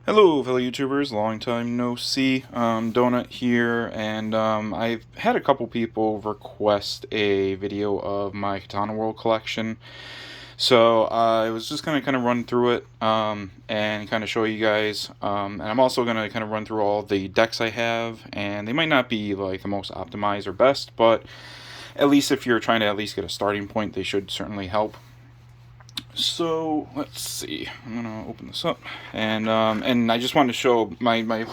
Hello, fellow YouTubers. Long time no see. Donut here, and I've had a couple people request a video of my Katana World collection. So I was just gonna kind of run through it and kind of show you guys. And I'm also gonna kind of run through all the decks I have, and they might not be like the most optimized or best, but at least if you're trying to at least get a starting point, they should certainly help. So let's see. I'm gonna open this up, and I just wanted to show my my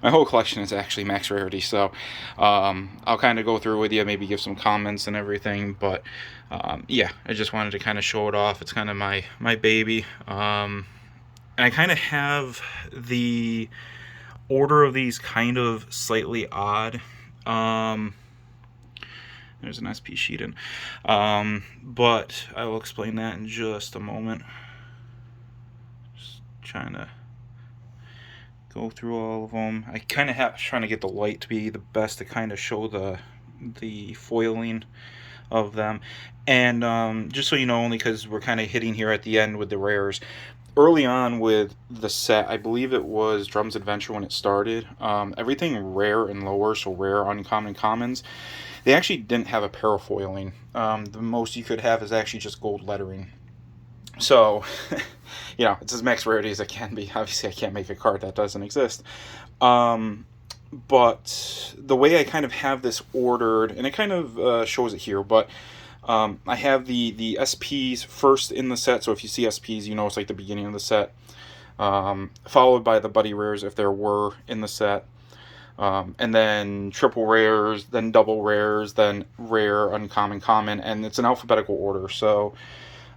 whole collection is actually max rarity. So I'll kind of go through with you, maybe give some comments and everything. But yeah, I just wanted to kind of show it off. It's kind of my baby. And I kind of have the order of these kind of slightly odd. There's an SP sheet in. But I will explain that in just a moment. Just trying to go through all of them. I kind of have trying to get the light to be the best to kind of show the foiling of them. And just so you know, only because we're kind of hitting here at the end with the rares. Early on with the set, I believe it was Drum's Adventure when it started, everything rare and lower, so rare, uncommon, commons, they actually didn't have a parafoiling. The most you could have is actually just gold lettering. So, you know, it's as max rarity as it can be. Obviously, I can't make a card that doesn't exist. But the way I kind of have this ordered, and it kind of shows it here, but I have the SPs first in the set, so if you see SPs, you know it's like the beginning of the set, followed by the buddy rares if there were in the set, and then triple rares, then double rares, then rare, uncommon, common, and it's an alphabetical order. So,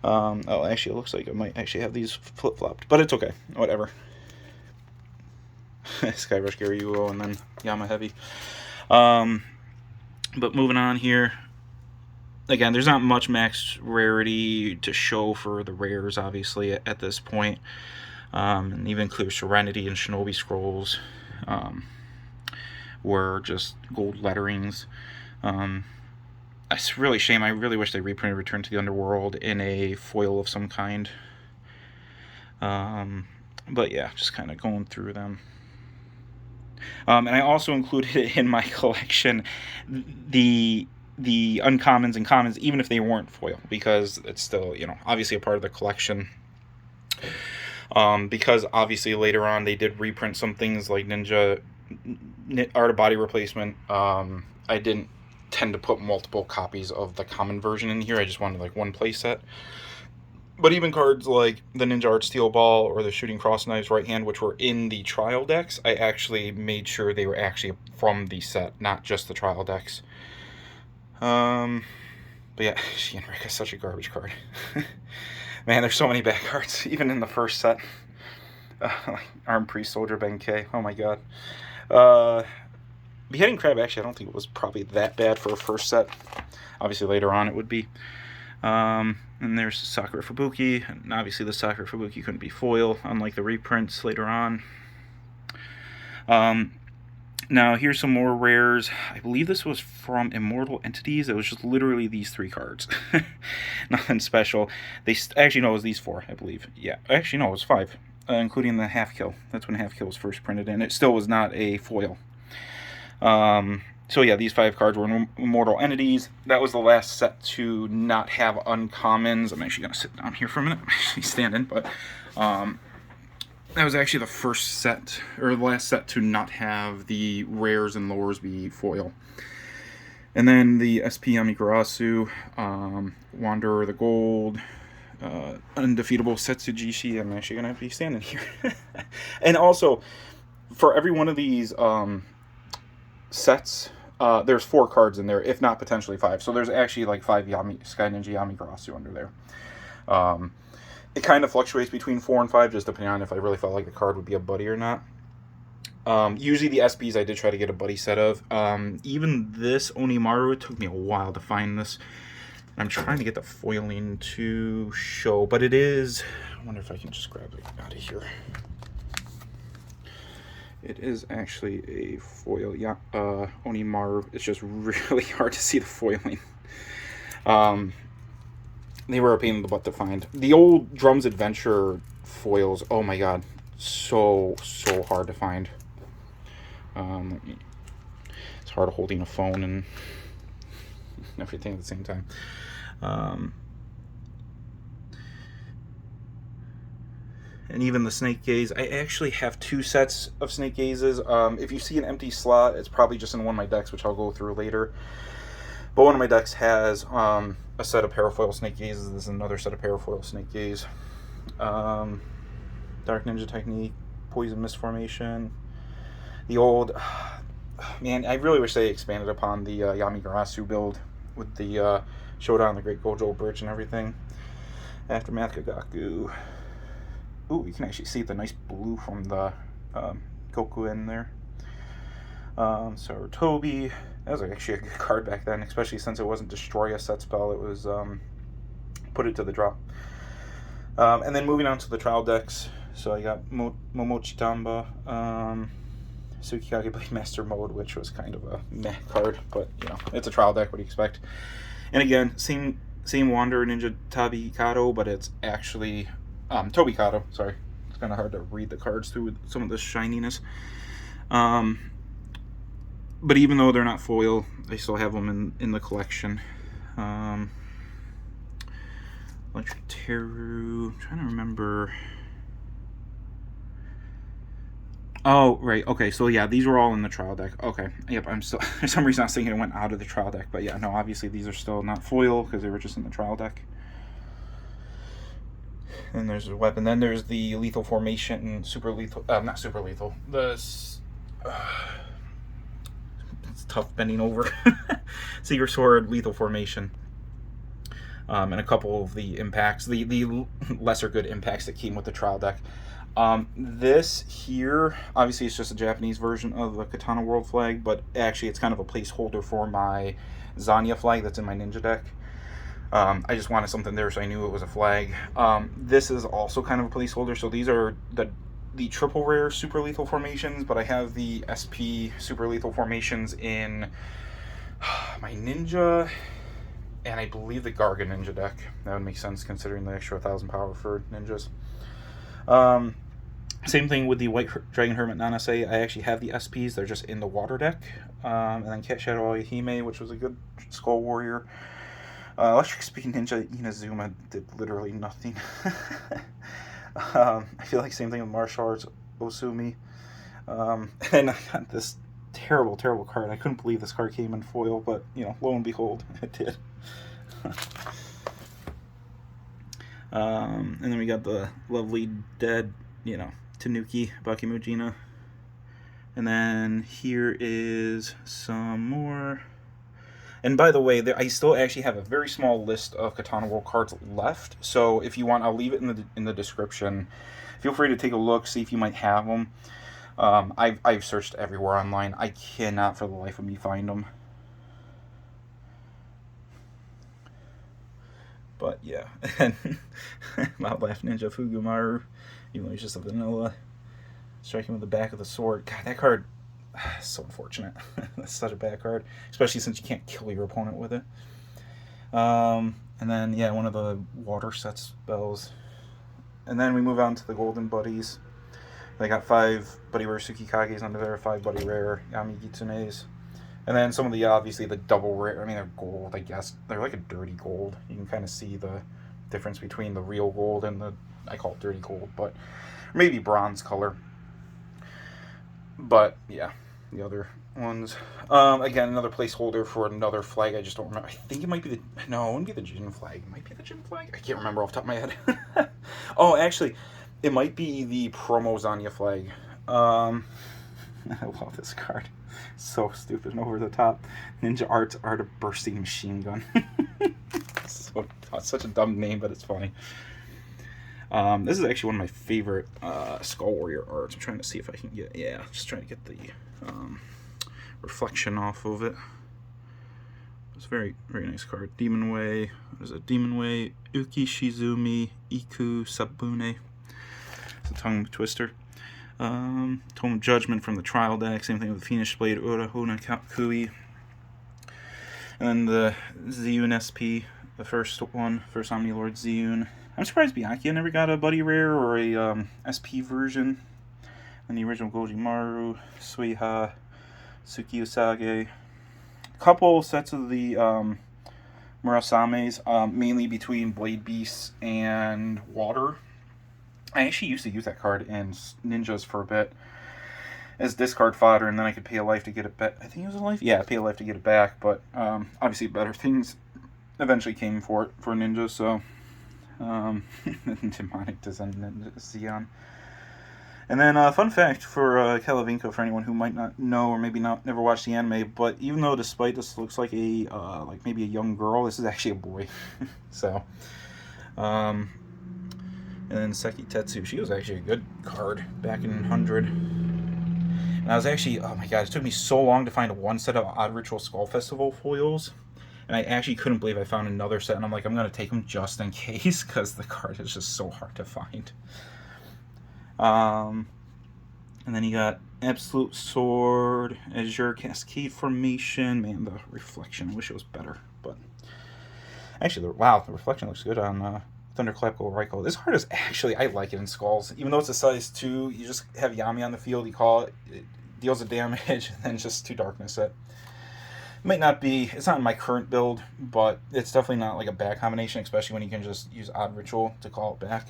oh, actually, it looks like I might actually have these flip-flopped, but it's okay, whatever. Skyrush Garyuo, and then Yama Heavy. But moving on here. Again, there's not much max rarity to show for the rares, obviously, at this point. And even Clear Serenity and Shinobi Scrolls were just gold letterings. It's really a shame. I really wish they reprinted Return to the Underworld in a foil of some kind. But yeah, just kind of going through them. And I also included in my collection the uncommons and commons, even if they weren't foil, because it's still, you know, obviously a part of the collection. Because obviously later on they did reprint some things like Ninja Art of Body Replacement. I didn't tend to put multiple copies of the common version in here. I just wanted like one play set. But even cards like the Ninja Art Steel Ball or the Shooting Cross Knives Right Hand, which were in the trial decks, I actually made sure they were actually from the set, not just the trial decks. But yeah, Shinrika is such a garbage card. Man, there's so many bad cards, even in the first set. Like Armed Priest Soldier Benkei, oh my god. Beheading Crab, actually, I don't think it was probably that bad for a first set. Obviously, later on it would be. And there's Sakura Fubuki, and obviously the Sakura Fubuki couldn't be foil, unlike the reprints later on. Now, here's some more rares. I believe this was from Immortal Entities. It was just literally these 3 cards. Nothing special. They actually, no, it was these 4, I believe. Yeah, actually, no, it was 5, including the Half Kill. That's when Half Kill was first printed, and it still was not a foil. So yeah, these 5 cards were Immortal Entities. That was the last set to not have uncommons. I'm actually going to sit down here for a minute. I'm actually standing, but that was actually the first set, or the last set to not have the rares and lowers be foil. And then the SP Amaterasu, Wanderer the Gold, Undefeatable Setsujishi. I'm actually going to be standing here. And also, for every one of these sets, there's 4 cards in there, if not potentially 5. So there's actually like 5 Sky Ninja Amaterasu under there. It kind of fluctuates between 4 and 5, just depending on if I really felt like the card would be a buddy or not. Usually the SPs I did try to get a buddy set of. Even this Onimaru, it took me a while to find this. I'm trying to get the foiling to show, but it is... I wonder if I can just grab it out of here. It is actually a foil, yeah, Onimaru. It's just really hard to see the foiling. They were a pain in the butt to find. The old Drum's Adventure foils, oh my god. so hard to find. It's hard holding a phone and everything at the same time. And even the snake gaze, I actually have 2 sets of snake gazes. If you see an empty slot, it's probably just in one of my decks, which I'll go through later. But one of my decks has a set of parafoil snake gazes. This is another set of parafoil snake gaze. Dark Ninja Technique, Poison Mist Formation. The old... Man, I really wish they expanded upon the Yamagarasu build with the Showdown, the Great Gojo Bridge and everything. Aftermath Kagaku. Ooh, you can actually see the nice blue from the Goku in there. Sarutobi. That was actually a good card back then, especially since it wasn't Destroy a set spell. It was put it to the drop. And then moving on to the trial decks. So I got Momochi Tamba, Tsukikage Blade Master Mode, which was kind of a meh card, but you know, it's a trial deck, what do you expect? And again, same Wanderer Ninja Tabikato, but it's actually Tobikato, sorry. It's kind of hard to read the cards through with some of this shininess. But even though they're not foil, I still have them in the collection. Electric Teru, I'm trying to remember. Oh, right, okay, so yeah, these were all in the trial deck. Okay, yep, I'm still, for some reason I was thinking it went out of the trial deck, but yeah, no, obviously these are still not foil because they were just in the trial deck. And there's a weapon. Then there's the Lethal Formation, Super Lethal, not Super Lethal, it's tough bending over. Secret Sword, Lethal Formation. And a couple of the impacts, the lesser good impacts that came with the trial deck. This here, obviously it's just a Japanese version of the Katana World flag, but actually it's kind of a placeholder for my Zanya flag that's in my ninja deck. I just wanted something there, so I knew it was a flag. This is also kind of a placeholder, so these are the triple rare super lethal formations, but I have the SP super lethal formations in my ninja, and I believe the Garga ninja deck. That would make sense considering the extra 1,000 power for ninjas. Same thing with the White Dragon Hermit Nanase. I actually have the SPs, they're just in the water deck. And then Cat Shadow Ayahime, which was a good Skull Warrior. Electric Speed Ninja Inazuma did literally nothing. I feel like same thing with Martial Arts Osumi. And I got this terrible card. I couldn't believe this card came in foil, but you know, lo and behold, it did. And then we got the lovely dead, you know, Tanuki Bakimujina. And then here is some more. And by the way, I still actually have a very small list of Katana World cards left. So if you want, I'll leave it in the description. Feel free to take a look, see if you might have them. I've searched everywhere online. I cannot for the life of me find them. But yeah, and Mount Laugh Ninja Fugumaru, even though he's just a vanilla, striking with the back of the sword. God, that card, so unfortunate. That's such a bad card, especially since you can't kill your opponent with it. And then, yeah, one of the water set spells. And then we move on to the Golden Buddies. They got 5 Buddy Rare Tsukikages under there, 5 Buddy Rare Yami Gitsunes. And then some of the, obviously, the double rare, I mean, they're gold, I guess. They're like a dirty gold. You can kind of see the difference between the real gold and the, I call it dirty gold, but maybe bronze color. But, yeah, the other ones. Again, another placeholder for another flag. I just don't remember. I think it might be no, it wouldn't be the Jin flag. It might be the Jin flag. I can't remember off the top of my head. Oh, actually, it might be the promo Zanya flag. I love this card. So stupid and over the top. Ninja Arts Art of Bursting Machine Gun. Such a dumb name, but it's funny. This is actually one of my favorite Skull Warrior arts. I'm trying to see if I can get, yeah, just trying to get the reflection off of it. It's a very nice card. Demon Way. What is it? Demon Way, Uki Shizumi, Iku Sabune. It's a tongue twister. Tome of Judgment from the trial deck. Same thing with the Phoenix Blade, Urahona Kui. And then the Ziyun SP, the first Omnilords Ziyun. I'm surprised Byakuya never got a Buddy Rare or a SP version. And the original Gojimaru, Suiha, Tsuki Usage. A couple sets of the Murasames, mainly between Blade Beasts and Water. I actually used to use that card in Ninjas for a bit as discard fodder, and then I could pay a life to get it back. I think it was a life? Yeah, pay a life to get it back, but obviously better things eventually came for it for Ninja, so Demonic Descendant Zeon. And then, fun fact for Kalavinko, for anyone who might not know or maybe never watched the anime, but even though despite this looks like a like maybe a young girl, this is actually a boy. So, and then Seki Tetsu, she was actually a good card back in 100. And I was actually, oh my god, it took me so long to find one set of Odd Ritual Skull Festival foils. And I actually couldn't believe I found another set, and I'm like, I'm going to take them just in case, because the card is just so hard to find. And then you got Absolute Sword, Azure Cascade Formation. Man, the reflection, I wish it was better. But actually, wow, the reflection looks good on Thunderclap Go Raikou. This card is actually, I like it in Skulls. Even though it's a size 2, you just have Yami on the field, you call it, it deals a damage, and then just 2 darkness it. Might not be, it's not in my current build, but it's definitely not like a bad combination, especially when you can just use Odd Ritual to call it back.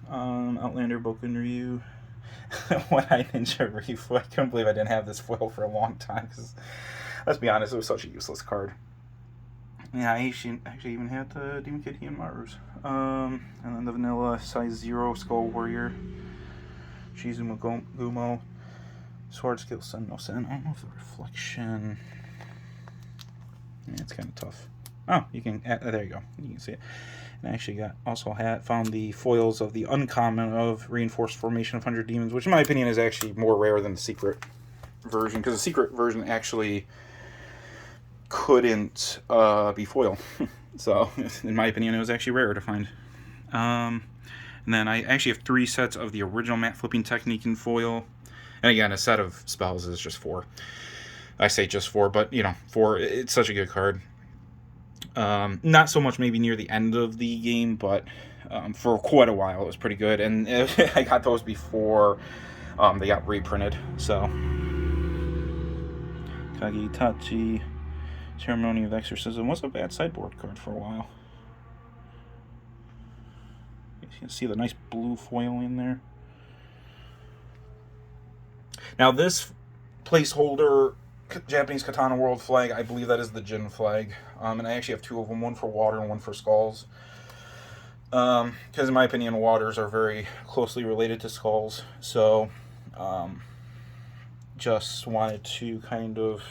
Outlander Boken Ryu. When I Ninja Ryu, I couldn't believe I didn't have this foil for a long time, because, let's be honest, it was such a useless card. Yeah, I actually even had the Demon Kid Maru's. And then the vanilla size 0 Skull Warrior. Shizuma Gumo. Sword Skill Sen no Sen. I don't know if the reflection... Yeah, it's kind of tough. Oh, you can... there you go. You can see it. And I actually found the foils of the uncommon of Reinforced Formation of 100 Demons, which in my opinion is actually more rare than the secret version, because the secret version actually couldn't be foil. So, in my opinion, it was actually rarer to find. And then I actually have 3 sets of the original Matte Flipping Technique in foil. And again, a set of spells is just 4. I say just 4, but, 4, it's such a good card. Not so much maybe near the end of the game, but for quite a while it was pretty good. And I got those before they got reprinted. So, Kagitachi, Ceremony of Exorcism was a bad sideboard card for a while. You can see the nice blue foil in there. Now this placeholder Japanese Katana World flag, I believe that is the Jin flag. And I actually have 2 of them, one for water and one for skulls. Because in my opinion, waters are very closely related to skulls. So, just wanted to kind of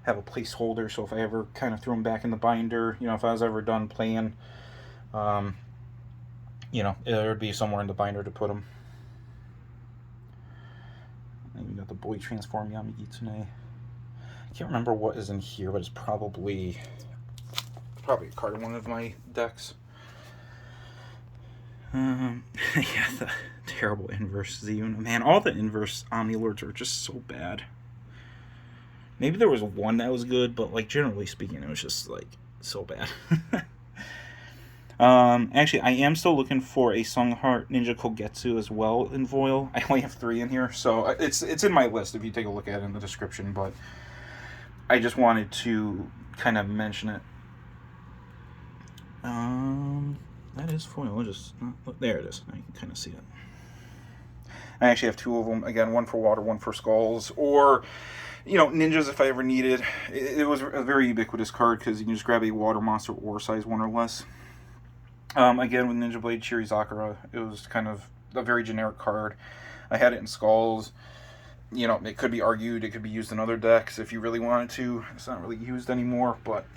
have a placeholder. So if I ever kind of threw them back in the binder, if I was ever done playing, there would be somewhere in the binder to put them. And we got the Boy Transform Yamagitsune. I can't remember what is in here, but it's probably a card in one of my decks. Yeah, the terrible inverse Zune. Man, all the inverse Omnilords are just so bad. Maybe there was one that was good, but like generally speaking, it was just like so bad. Actually, I am still looking for a Songheart Ninja Kogetsu as well in foil. I only have 3 in here, so it's in my list if you take a look at it in the description, but I just wanted to kind of mention it. That is foil. There it is. I can kind of see it. I actually have 2 of them. Again, one for water, one for skulls. Or, ninjas if I ever needed. It was a very ubiquitous card because you can just grab a water monster or size 1 or less. Again, with Ninja Blade Shirizakura, it was kind of a very generic card. I had it in skulls. It could be argued, it could be used in other decks if you really wanted to. It's not really used anymore, but,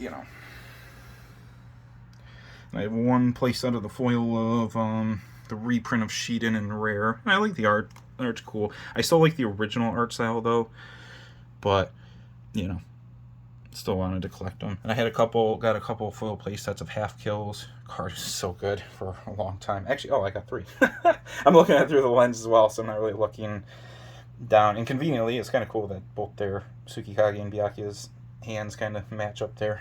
I have 1 playset of the foil of the reprint of Shiden and Rare. And I like the art. The art's cool. I still like the original art style, though. But, still wanted to collect them. And I had got a couple foil playsets of half kills. Card is so good for a long time. Actually, I got 3. I'm looking at it through the lens as well, so I'm not really looking down. And conveniently, it's kind of cool that both their Tsukikage and Byakuya's hands kind of match up there.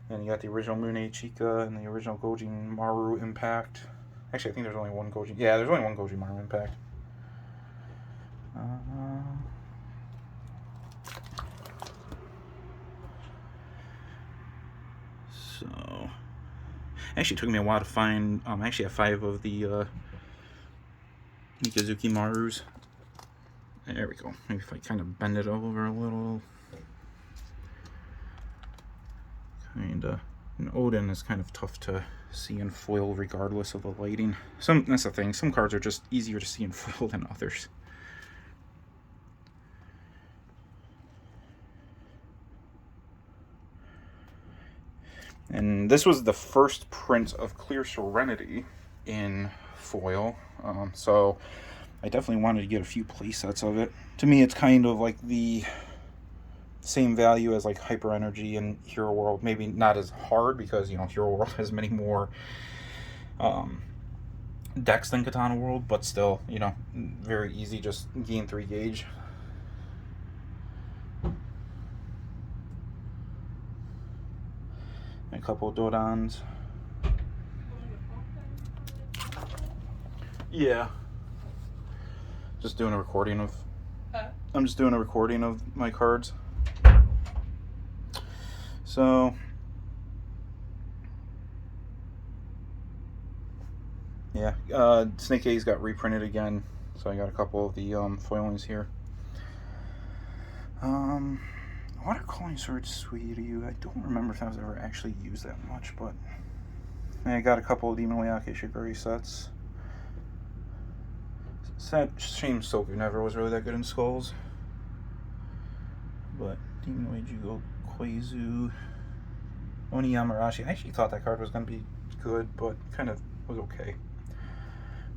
And you got the original Mune Chika and the original Goji Maru Impact. Actually, I think there's only one Goji. Yeah, there's only one Goji Maru Impact. So, actually, it took me a while to find. I actually have 5 of the Mikazuki Marus. There we go. Maybe if I kind of bend it over a little. Kinda. And Odin is kind of tough to see in foil regardless of the lighting. That's the thing. Some cards are just easier to see in foil than others. And this was the first print of Clear Serenity in foil. So I definitely wanted to get a few play sets of it. To me, it's kind of like the same value as like Hyper Energy and Hero World. Maybe not as hard because, you know, Hero World has many more decks than Katana World, but still, you know, very easy, just gain 3 gauge. A couple Dodons. Yeah. Just doing a recording of... I'm just doing a recording of my cards. So... yeah, Snake A's got reprinted again, so I got a couple of the foilings here. Water Calling Sword Suiryu, I don't remember if that was ever actually used that much, but I got a couple of Minawagakushi Shiguri sets. Sad, shame Soku never was really that good in skulls. But Demon Jugo Koizu, Oni Yamarashi, I actually thought that card was going to be good, but kind of was okay.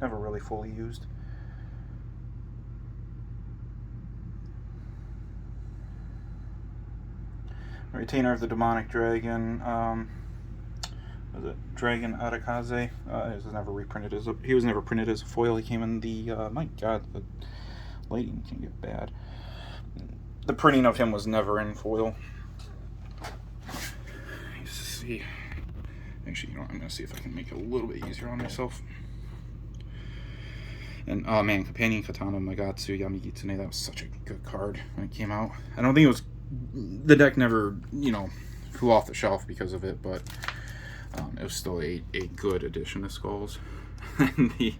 Never really fully used. Retainer of the Demonic Dragon. Was it Dragon Arakaze? He was never reprinted as a. He was never printed as a foil. He came in the. My God, the lighting can get bad. The printing of him was never in foil. Let's see. Actually, you know what? I'm gonna see if I can make it a little bit easier on myself. And oh man, Companion Katana Magatsu Yamagitsune, that was such a good card when it came out. I don't think it was. The deck never, you know, flew off the shelf because of it, but it was still a good addition to Skulls. And the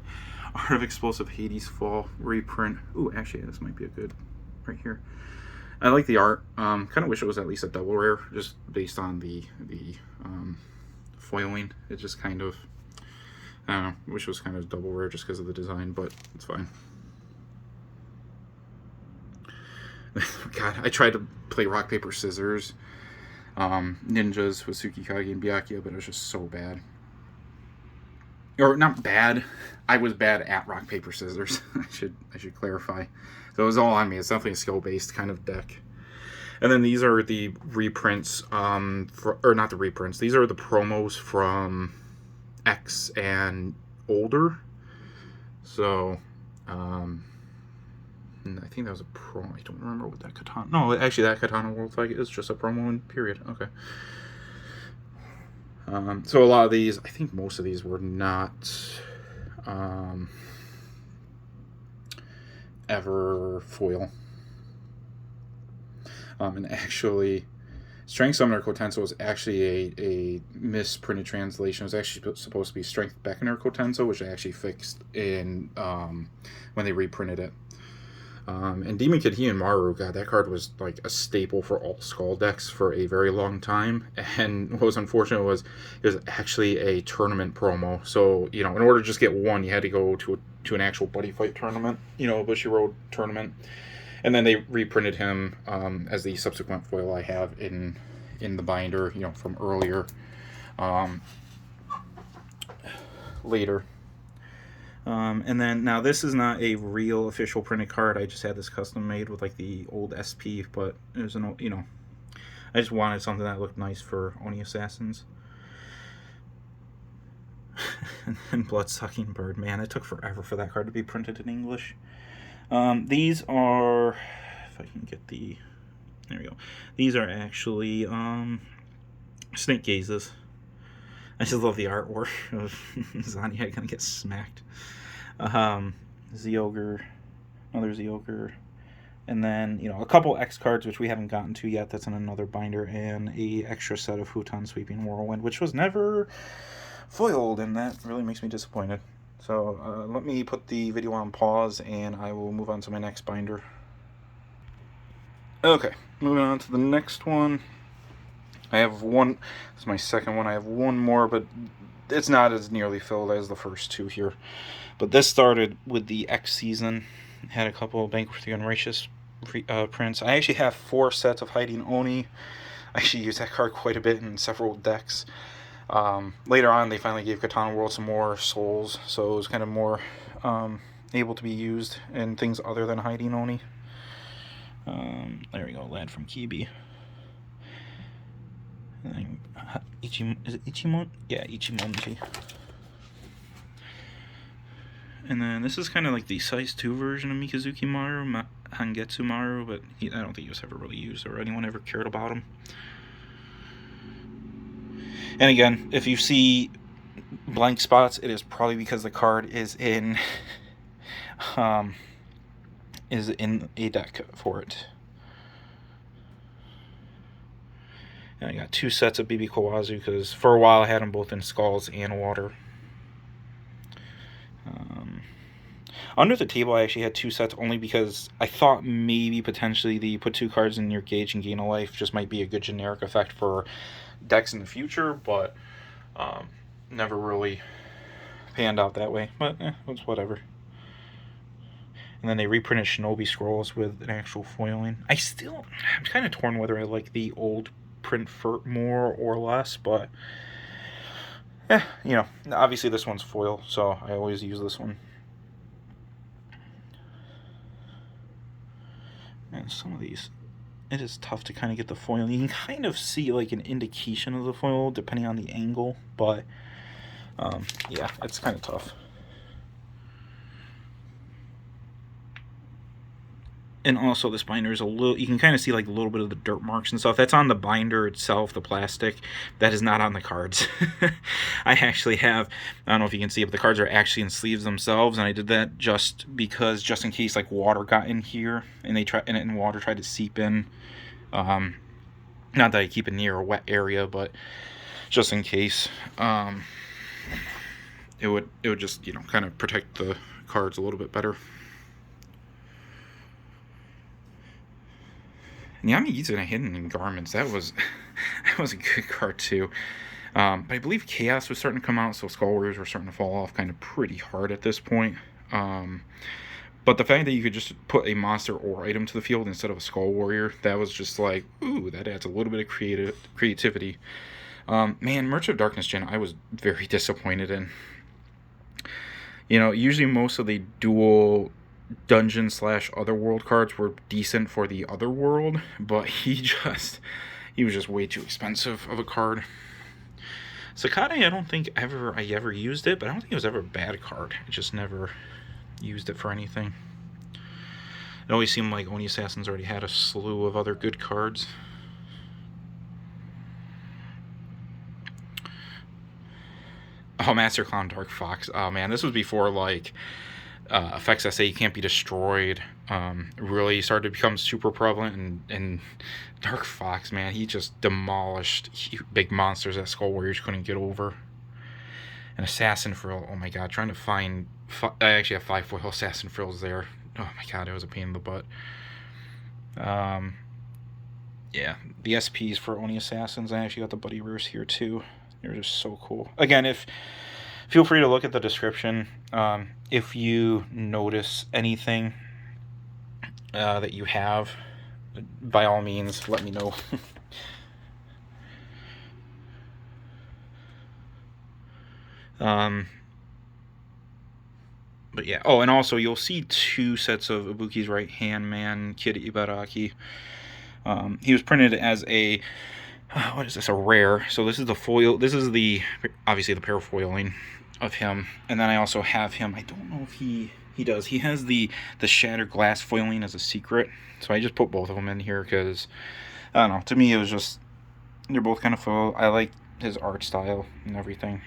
Art of Explosive Hades Fall reprint. Ooh, actually, this might be a good right here. I like the art. Kind of wish it was at least a double rare, just based on the foiling. It just kind of, I don't know, wish it was kind of double rare just because of the design, but it's fine. God, I tried to play Rock, Paper, Scissors, Ninjas with Tsukikage and Byakuya, but it was just so bad. Or, not bad, I was bad at Rock, Paper, Scissors. I should clarify. So it was all on me. It's definitely a skill-based kind of deck. And then these are the reprints, or not the reprints, these are the promos from X and older. So, I think that was a promo. I don't remember what that Katana... No, actually, that Katana World fight is just a promo in period. Okay. So a lot of these, I think most of these were not ever foil. And actually, Strength Summoner Kotenso was actually a misprinted translation. It was actually supposed to be Strength Beckoner Kotenso, which they actually fixed in when they reprinted it. And Demon Kid and Maru, God, that card was like a staple for all Skull decks for a very long time. And what was unfortunate was it was actually a tournament promo. So, you know, in order to just get one, you had to go to an actual buddy fight tournament, you know, a Bushiroad tournament. And then they reprinted him as the subsequent foil I have in the binder, you know, from earlier, later. And then, now this is not a real official printed card. I just had this custom made with like the old SP, but it was an, you know, I just wanted something that looked nice for Oni Assassins. And Blood-Sucking Bird, man, it took forever for that card to be printed in English. These are, if I can get the, there we go. These are actually snake gazes. I just love the artwork of Zanya gonna get smacked. Zeogre, another Zeogre, and then a couple X cards which we haven't gotten to yet. That's in another binder, and a extra set of Futon Sweeping Whirlwind, which was never foiled, and that really makes me disappointed. So let me put the video on pause, and I will move on to my next binder. Okay, moving on to the next one. I have one. This is my second one. I have one more, but it's not as nearly filled as the first two here. But this started with the X season. Had a couple of Banqueting Unrighteous prints. I actually have 4 sets of Hiding Oni. I actually use that card quite a bit in several decks. Later on, they finally gave Katana World some more souls, so it was kind of more able to be used in things other than Hiding Oni. There we go, Lad from Kibi. Is it Ichimon? Yeah, Ichimonji. And then this is kind of like the size 2 version of Mikazuki Maru, Hangetsu Maru, but I don't think he was ever really used or anyone ever cared about him. And again, if you see blank spots, it is probably because the card is in a deck for it. And I got 2 sets of BB Kawazu because for a while I had them both in Skulls and Water. Under the table, I actually had 2 sets only because I thought maybe potentially the put 2 cards in your gauge and gain a life just might be a good generic effect for decks in the future, but never really panned out that way. But it's whatever. And then they reprinted Shinobi Scrolls with an actual foiling. I'm kind of torn whether I like the old print for more or less, but obviously this one's foil, so I always use this one. And some of these, it is tough to kind of get the foil. You can kind of see like an indication of the foil depending on the angle, but yeah, it's kind of tough. And also this binder is you can kind of see like a little bit of the dirt marks and stuff. That's on the binder itself, the plastic. That is not on the cards. I actually have, I don't know if you can see it, but the cards are actually in sleeves themselves, and I did that just in case like water got in here and water tried to seep in. Not that I keep it near a wet area, but just in case. It would just, kind of protect the cards a little bit better. Yamigizu and Hidden in Garments, that was a good card too. But I believe Chaos was starting to come out, so Skull Warriors were starting to fall off kind of pretty hard at this point. But the fact that you could just put a monster or item to the field instead of a Skull Warrior, that was just like, ooh, that adds a little bit of creativity. Man, Merchant of Darkness Gen, I was very disappointed in. Usually most of the dual dungeon/otherworld cards were decent for the otherworld, but he was just way too expensive of a card. Sakade, I don't think I ever used it, but I don't think it was ever a bad card. I just never used it for anything. It always seemed like Oni Assassins already had a slew of other good cards. Oh, Master Clown Dark Fox. Oh man, this was before like effects that say you can't be destroyed really started to become super prevalent, and Dark Fox, man, he just demolished big monsters that Skull Warriors couldn't get over. An Assassin Frill, oh my god, trying to find, I actually have 5 foil Assassin Frills there. Oh my god, it was a pain in the butt. Yeah, the SPs for Oni Assassins, I actually got the Buddy Rares here too. They're just so cool. Again, feel free to look at the description. If you notice anything that you have, by all means, let me know. But yeah. Oh, and also you'll see 2 sets of Ibuki's Right Hand Man, Kid Ibaraki. He was printed as a what is this? A rare. So this is the foil. This is obviously the parafoiling of him, and then I also have him. I don't know if he does. He has the shattered glass foiling as a secret. So I just put both of them in here because I don't know. To me, it was just They're both kind of full. I like his art style and everything.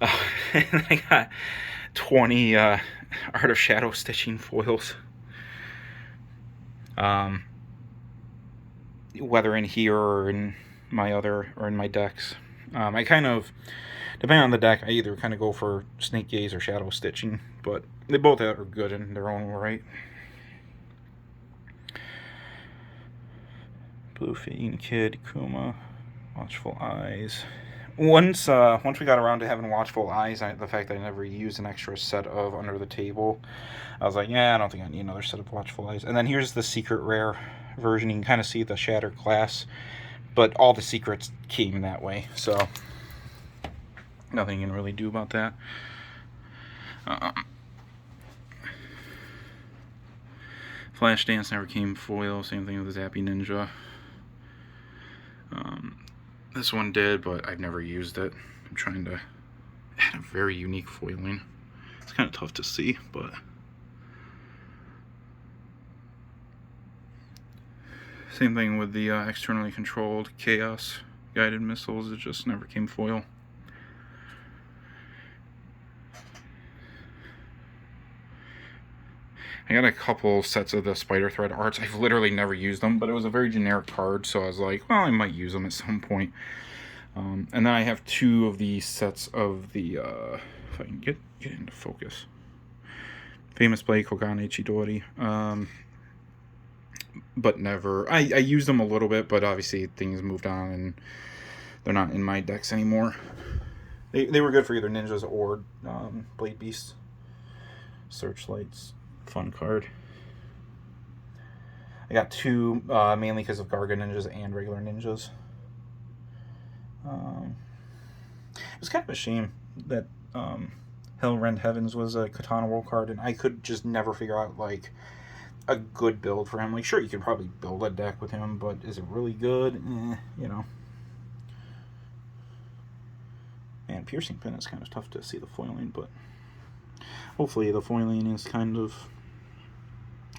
And I got 20 Art of Shadow Stitching foils. Whether in here or in my decks. I kind of, depending on the deck, I either kind of go for Snake Gaze or Shadow Stitching, but they both are good in their own right. Blue Fiend Kid, Kuma, Watchful Eyes. Once we got around to having Watchful Eyes, the fact that I never used an extra set of Under the Table, I was like, yeah, I don't think I need another set of Watchful Eyes. And then here's the secret rare version. You can kind of see the shattered glass, but all the secrets came that way, so nothing you can really do about that. Flash Dance never came foil. Same thing with the Zappy Ninja. This one did, but I've never used it. I'm trying to add a very unique foiling. It's kind of tough to see, but same thing with the externally controlled Chaos guided missiles. It just never came foil. I got a couple sets of the Spider Thread arts. I've literally never used them, but it was a very generic card, so I was like, well, I might use them at some point. And then I have 2 of the sets of the, if I can get into focus, Famous Blade, Kogane Chidori. But never, I used them a little bit, but obviously things moved on, and they're not in my decks anymore. They were good for either ninjas or Blade Beasts. Searchlights. Fun card. I got 2 mainly because of Garga ninjas and regular ninjas. It was kind of a shame that Hellrend Heavens was a Katana World card, and I could just never figure out like a good build for him. Like, sure, you could probably build a deck with him, but is it really good? You know. And Piercing Pin is kind of tough to see the foiling, but hopefully the foiling is kind of,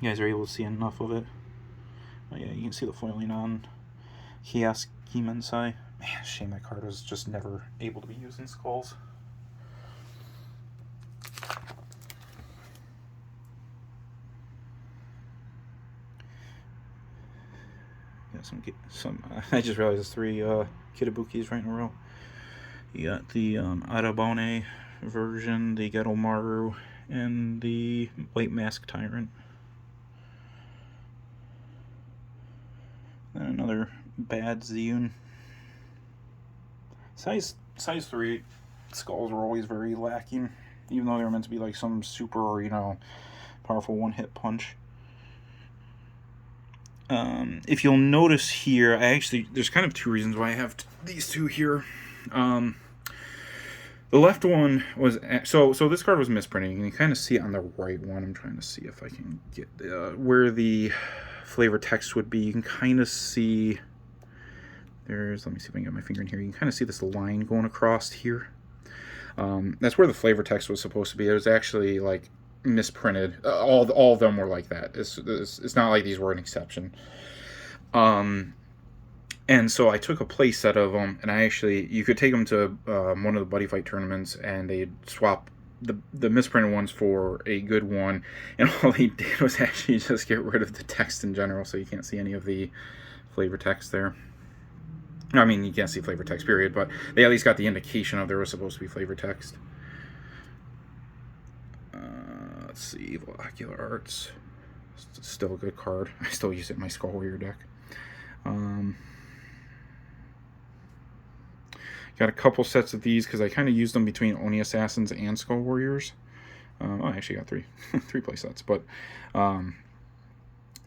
you guys are able to see enough of it. Oh yeah, you can see the foiling on Kiosk Kimensai. Man, shame that card was just never able to be used in Skulls. Yeah, I just realized there's 3 Kitabukis right in a row. You got the Arabone version, the Geto Maru, and the White Mask Tyrant. And another bad Ziyun. Size 3 Skulls were always very lacking, even though they were meant to be like some super, you know, powerful one-hit punch. If you'll notice here, there's kind of 2 reasons why I have these 2 here. The left one was, so this card was misprinting, and you kind of see it on the right one. I'm trying to see if I can get where the flavor text would be. You can kind of see, let me see if I can get my finger in here. You can kind of see this line going across here. That's where the flavor text was supposed to be. It was actually like misprinted. All of them were like that. It's not like these were an exception. And so I took a play set of them, and you could take them to one of the Buddy Fight tournaments, and they'd swap the misprinted ones for a good one, and all they did was actually just get rid of the text in general, so you can't see any of the flavor text there. I mean, you can't see flavor text, period, but they at least got the indication of there was supposed to be flavor text. Let's see, Ocular Arts. Still a good card. I still use it in my Skull Warrior deck. Got a couple sets of these because I kind of used them between Oni Assassins and Skull Warriors. I actually got 3 play sets, but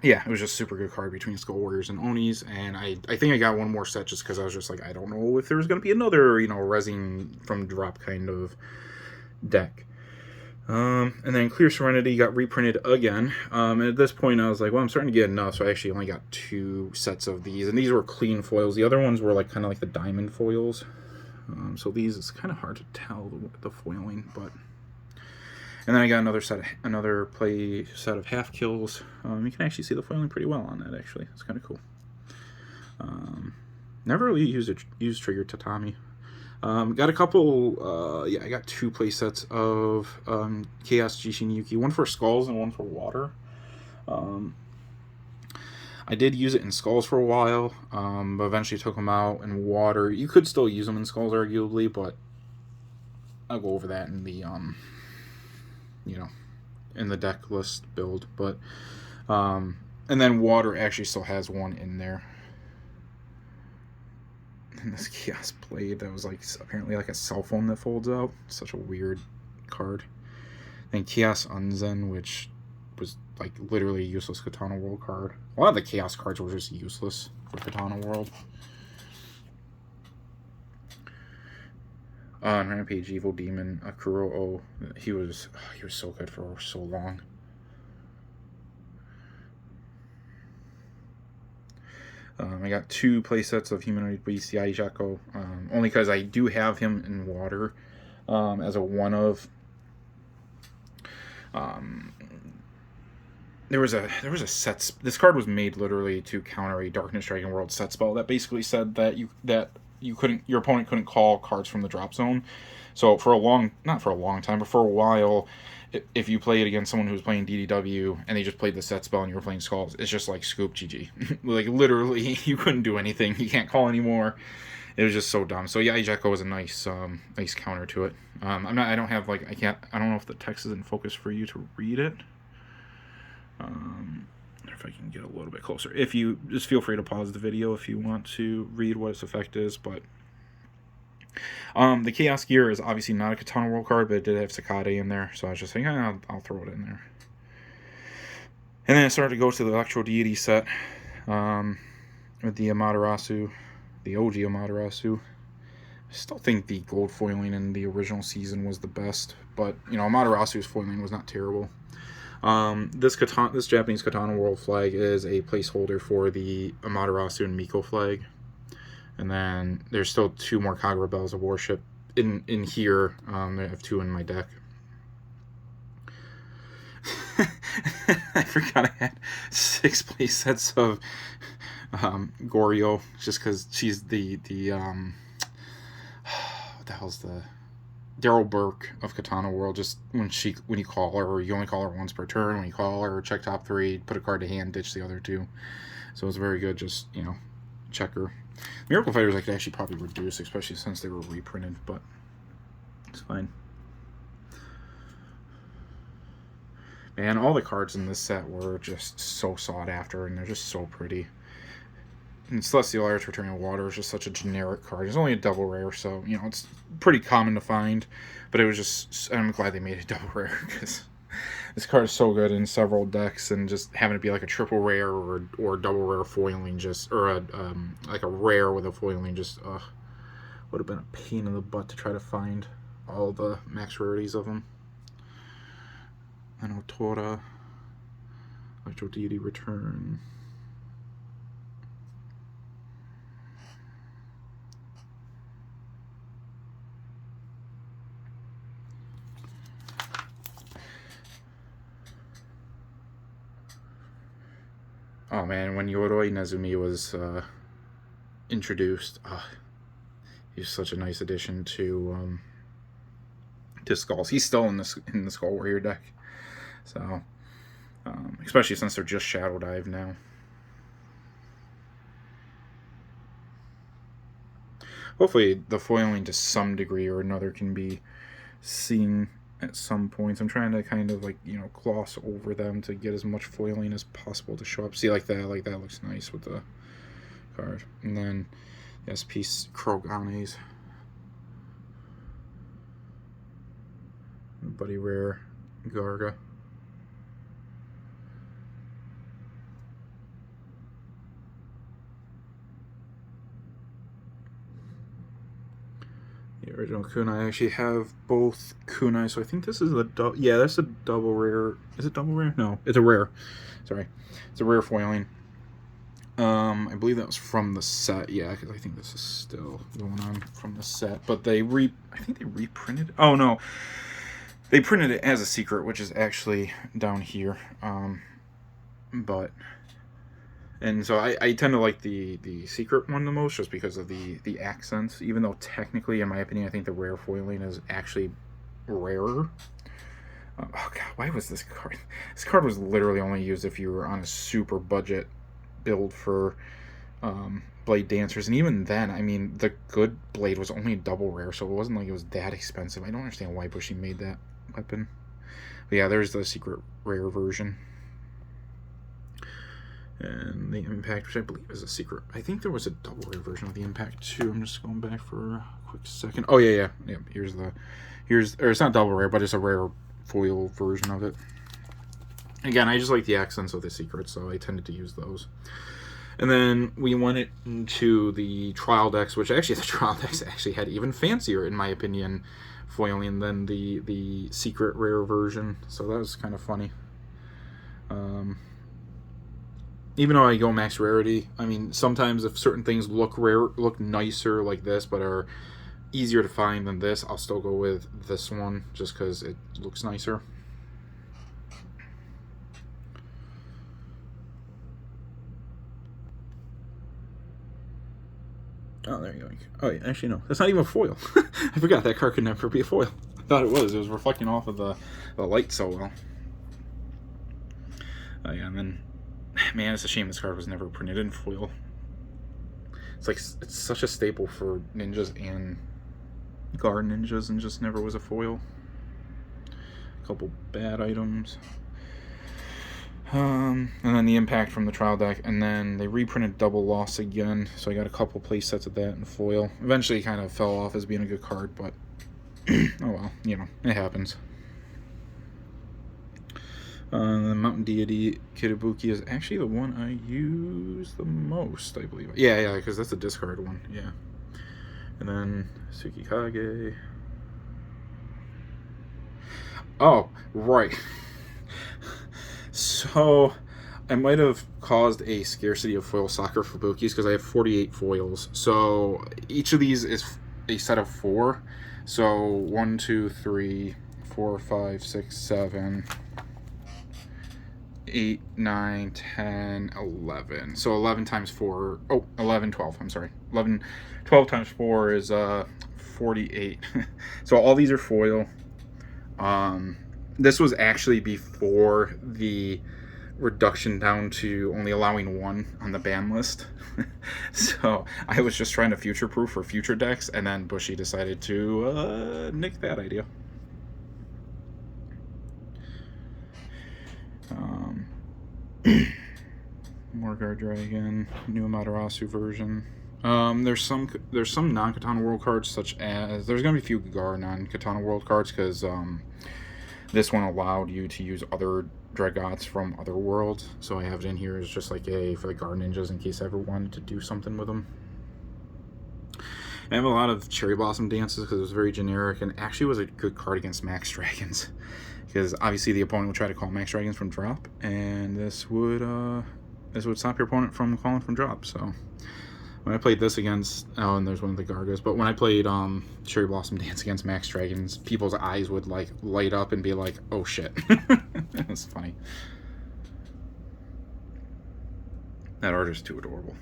yeah, it was just a super good card between Skull Warriors and Onis, and I think I got one more set just because I was just like, I don't know if there's going to be another, you know, resin from drop kind of deck. And then Clear Serenity got reprinted again. And at this point, I was like, well, I'm starting to get enough, so I actually only got 2 sets of these, and these were clean foils. The other ones were like kind of like the diamond foils. So these, it's kind of hard to tell the foiling, but. And then I got another play set of half kills. You can actually see the foiling pretty well on that, actually. It's kind of cool. Never really used Trigger Tatami. Got a couple, I got 2 play sets of Chaos Jishin Yuki, one for Skulls and one for Water. I did use it in Skulls for a while, but eventually took them out in Water. You could still use them in Skulls, arguably, but I'll go over that in the, in the deck list build. But, and then Water actually still has one in there. And this Chaos Blade that was like apparently like a cell phone that folds out. Such a weird card. And Chaos Unzen, which was like literally a useless Katana World card. A lot of the Chaos cards were just useless for Katana World. On Rampage, Evil Demon, Akuro O. He was so good for so long. I got 2 playsets of Humanoid Beast Yaijako, only because I do have him in Water as a one of. There was a set. This card was made literally to counter a Darkness Dragon World set spell that basically said that your opponent couldn't call cards from the drop zone. So for not for a long time, but for a while, if you played against someone who was playing DDW and they just played the set spell and you were playing Skulls, it's just like scoop GG. Like literally, you couldn't do anything. You can't call anymore. It was just so dumb. So Yaijako was a nice counter to it. I don't know if the text is in focus for you to read it. If I can get a little bit closer. If you just feel free to pause the video if you want to read what its effect is, but the Chaos Gear is obviously not a Katana World card, but it did have Sakade in there, so I was just thinking, I'll throw it in there. And then I started to go to the Electro Deity set with the Amaterasu, the OG Amaterasu. I still think the gold foiling in the original season was the best, but Amaterasu's foiling was not terrible. This Japanese Katana World flag is a placeholder for the Amaterasu and Miko flag. And then there's still 2 more Kagura Bells of Worship in here. I have 2 in my deck. I forgot I had 6 play sets of Goryo, just because she's the what the hell's the Daryl Burke of Katana World. Just when you call her, or you only call her once per turn. When you call her, check top 3, put a card to hand, ditch the other 2. So it's very good. Just check her. Miracle Fighters I could actually probably reduce, especially since they were reprinted, but it's fine. Man, all the cards in this set were just so sought after, and they're just so pretty. And Celestial Arts Returning Water is just such a generic card. It's only a double rare, so it's pretty common to find. But it was just, I'm glad they made it double rare, because this card is so good in several decks, and just having it be like a triple rare or double rare foiling, or like a rare with a foiling, just would have been a pain in the butt to try to find all the max rarities of them. I know Tora, Electro Deity Return. Oh man, when Yoroi Nezumi was introduced, he's such a nice addition to Skulls. He's still in the Skull Warrior deck, so especially since they're just Shadow Dive now. Hopefully, the foiling to some degree or another can be seen at some points. I'm trying to kind of gloss over them to get as much foiling as possible to show up. See, like that looks nice with the card. And then SP Kroganes, Buddy Rare, Garga. The original kunai. I actually have both kunai, so I think this is that's a double rare. Is it double rare? No, it's a rare. Sorry, it's a rare foiling. I believe that was from the set. Yeah, because I think this is still going on from the set. But I think they reprinted. Oh no, they printed it as a secret, which is actually down here. But And so I tend to like the secret one the most, just because of the accents. Even though technically, in my opinion, I think the rare foiling is actually rarer. Oh god, why was this card? This card was literally only used if you were on a super budget build for Blade Dancers, and even then, I mean, the good Blade was only double rare, so it wasn't like it was that expensive. I don't understand why Bushi made that weapon. But yeah, there's the secret rare version. And the Impact, which I believe is a secret. I think there was a double rare version of the Impact too. I'm just going back for a quick second. Oh yeah. Here's or it's not double rare, but it's a rare foil version of it. Again, I just like the accents of the secrets, so I tended to use those. And then we went into the trial decks, which actually the trial decks actually had even fancier, in my opinion, foiling than the secret rare version. So that was kind of funny. Even though I go max rarity, I mean, sometimes if certain things look nicer like this, but are easier to find than this, I'll still go with this one just because it looks nicer. Oh, there you go. Oh, yeah, actually, no. That's not even a foil. I forgot that card could never be a foil. I thought it was. It was reflecting off of the light so well. Oh, yeah, and then... Man, it's a shame this card was never printed in foil. It's such a staple for ninjas and guard ninjas, and just never was a foil. A couple bad items. And then the Impact from the trial deck, and then they reprinted Double Loss again, so I got a couple play sets of that in foil. Eventually, kind of fell off as being a good card, but oh well, you know, it happens. The Mountain Deity Kitabuki is actually the one I use the most, I believe. Yeah, because that's a discard one, yeah. And then Tsukikage. Oh, right. So, I might have caused a scarcity of foil soccer for Bukis because I have 48 foils. So, each of these is a set of 4. So, 1, 2, 3, 4, 5, 6, 7... 8, 9, 10, 11. So 11 times 4. Oh, 11, 12. I'm sorry. 12 times 4 is 48. So all these are foil. This was actually before the reduction down to only allowing 1 on the ban list. So I was just trying to future-proof for future decks, and then Bushi decided to nick that idea. More Guard Dragon, new Amaterasu version. There's some non-Katana World cards, such as there's gonna be a few Gar non-Katana World cards because this one allowed you to use other Dragots from other worlds. So I have it in here as just like for the Gar ninjas in case I ever wanted to do something with them. I have a lot of Cherry Blossom Dances because it was very generic and actually was a good card against Max Dragons. Because obviously the opponent would try to call Max Dragons from drop, and this would stop your opponent from calling from drop. So when I played this against, and there's one of the Gargas, but when I played Cherry Blossom Dance against Max Dragons, people's eyes would like light up and be like, "Oh shit!" It's funny. That art is too adorable.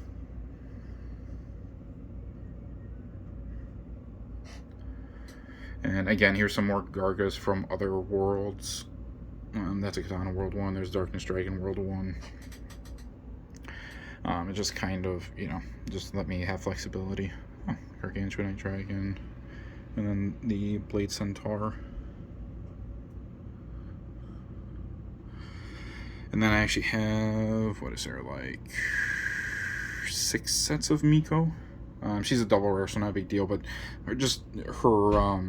And again, here's some more Gargas from other worlds. That's a Katana World 1. There's Darkness Dragon World 1. It just kind of, just let me have flexibility. Oh, Gargantuanite Dragon. And then the Blade Centaur. And then I actually have, what is there, like 6 sets of Miko. She's a double rare, so not a big deal, but just her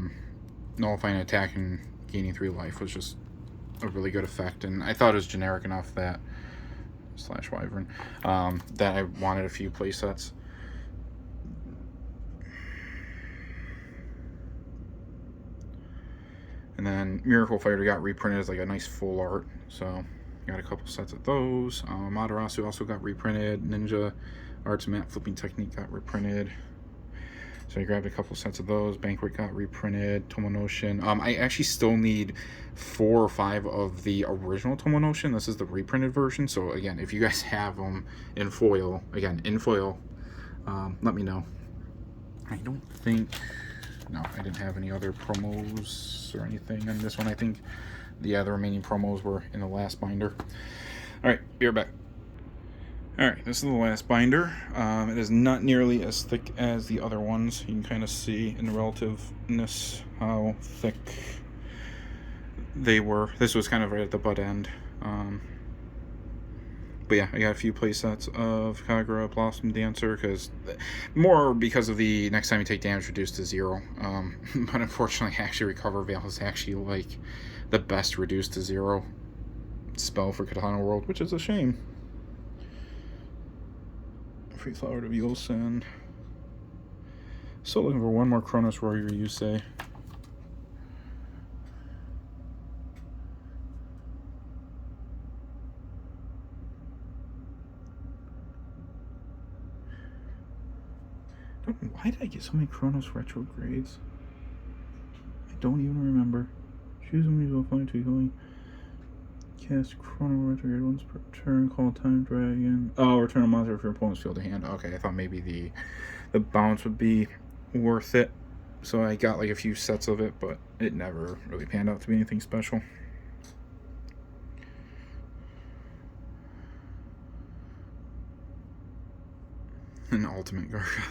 nullifying attack and gaining 3 life was just a really good effect, and I thought it was generic enough that /Wyvern that I wanted a few play sets. And then Miracle Fighter got reprinted as like a nice full art, so got a couple sets of those. Amaterasu also got reprinted. Ninja Arts Map Flipping Technique got reprinted. So I grabbed a couple sets of those. Banquet got reprinted. Tomonoshin. I actually still need 4 or 5 of the original Tomonoshin. This is the reprinted version. So again, if you guys have them in foil, let me know. I don't think... No, I didn't have any other promos or anything on this one. I think the remaining promos were in the last binder. Alright, be right back. Alright, this is the last binder. It is not nearly as thick as the other ones. You can kind of see in the relativeness how thick they were. This was kind of right at the butt end. But yeah, I got a few play sets of Kagura Blossom Dancer, because of the next time you take damage reduced to 0. But unfortunately, actually Recover Veil is actually like the best reduced to 0 spell for Katana World, which is a shame. Free Flower to Yulsen. Still looking for one more Kronos Royreuze. Why did I get so many Kronos retrogrades? I don't even remember. Choose when you go find tweakling. Cast Chrono Retrograde once per turn. Call Time Dragon. Oh, return a monster if your opponent's field to hand. Okay, I thought maybe the bounce would be worth it. So I got like a few sets of it, but it never really panned out to be anything special. An Ultimate Garga.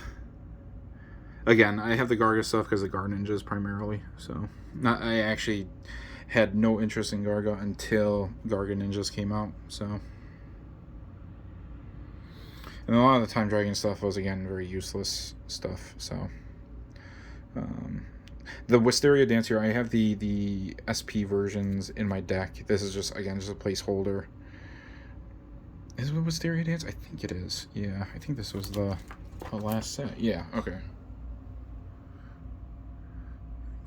Again, I have the Garga stuff because of Guard Ninjas primarily. So I actually had no interest in Garga until Garga Ninjas came out. So, and a lot of the Time Dragon stuff was again very useless stuff. So, the Wisteria Dancer, I have the SP versions in my deck. This is just a placeholder. Is it Wisteria Dance? I think it is. Yeah, I think this was the last set. Yeah, okay.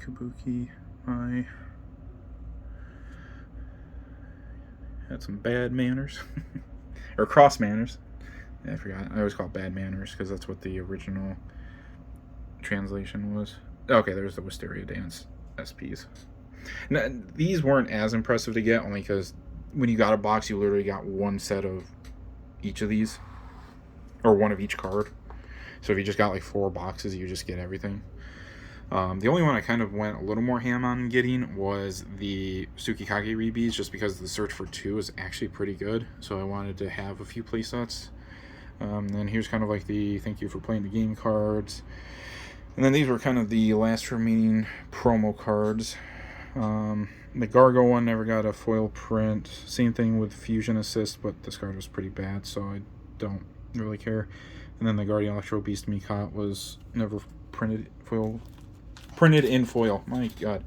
Kabuki, I had some bad manners. Or cross manners. Yeah, I forgot. I always call it bad manners because that's what the original translation was. Okay, there's the Wisteria Dance SPs. Now, these weren't as impressive to get, only because when you got a box, you literally got one set of each of these. Or one of each card. So if you just got like 4 boxes, you just get everything. The only one I kind of went a little more ham on getting was the Tsukikage Rebees, just because the search for 2 is actually pretty good. So I wanted to have a few playsets. Then here's kind of like the thank you for playing the game cards. And then these were kind of the last remaining promo cards. The Gargo one never got a foil print. Same thing with Fusion Assist, but this card was pretty bad, so I don't really care. And then the Guardian Electro Beast Mikot was never printed in foil. My god.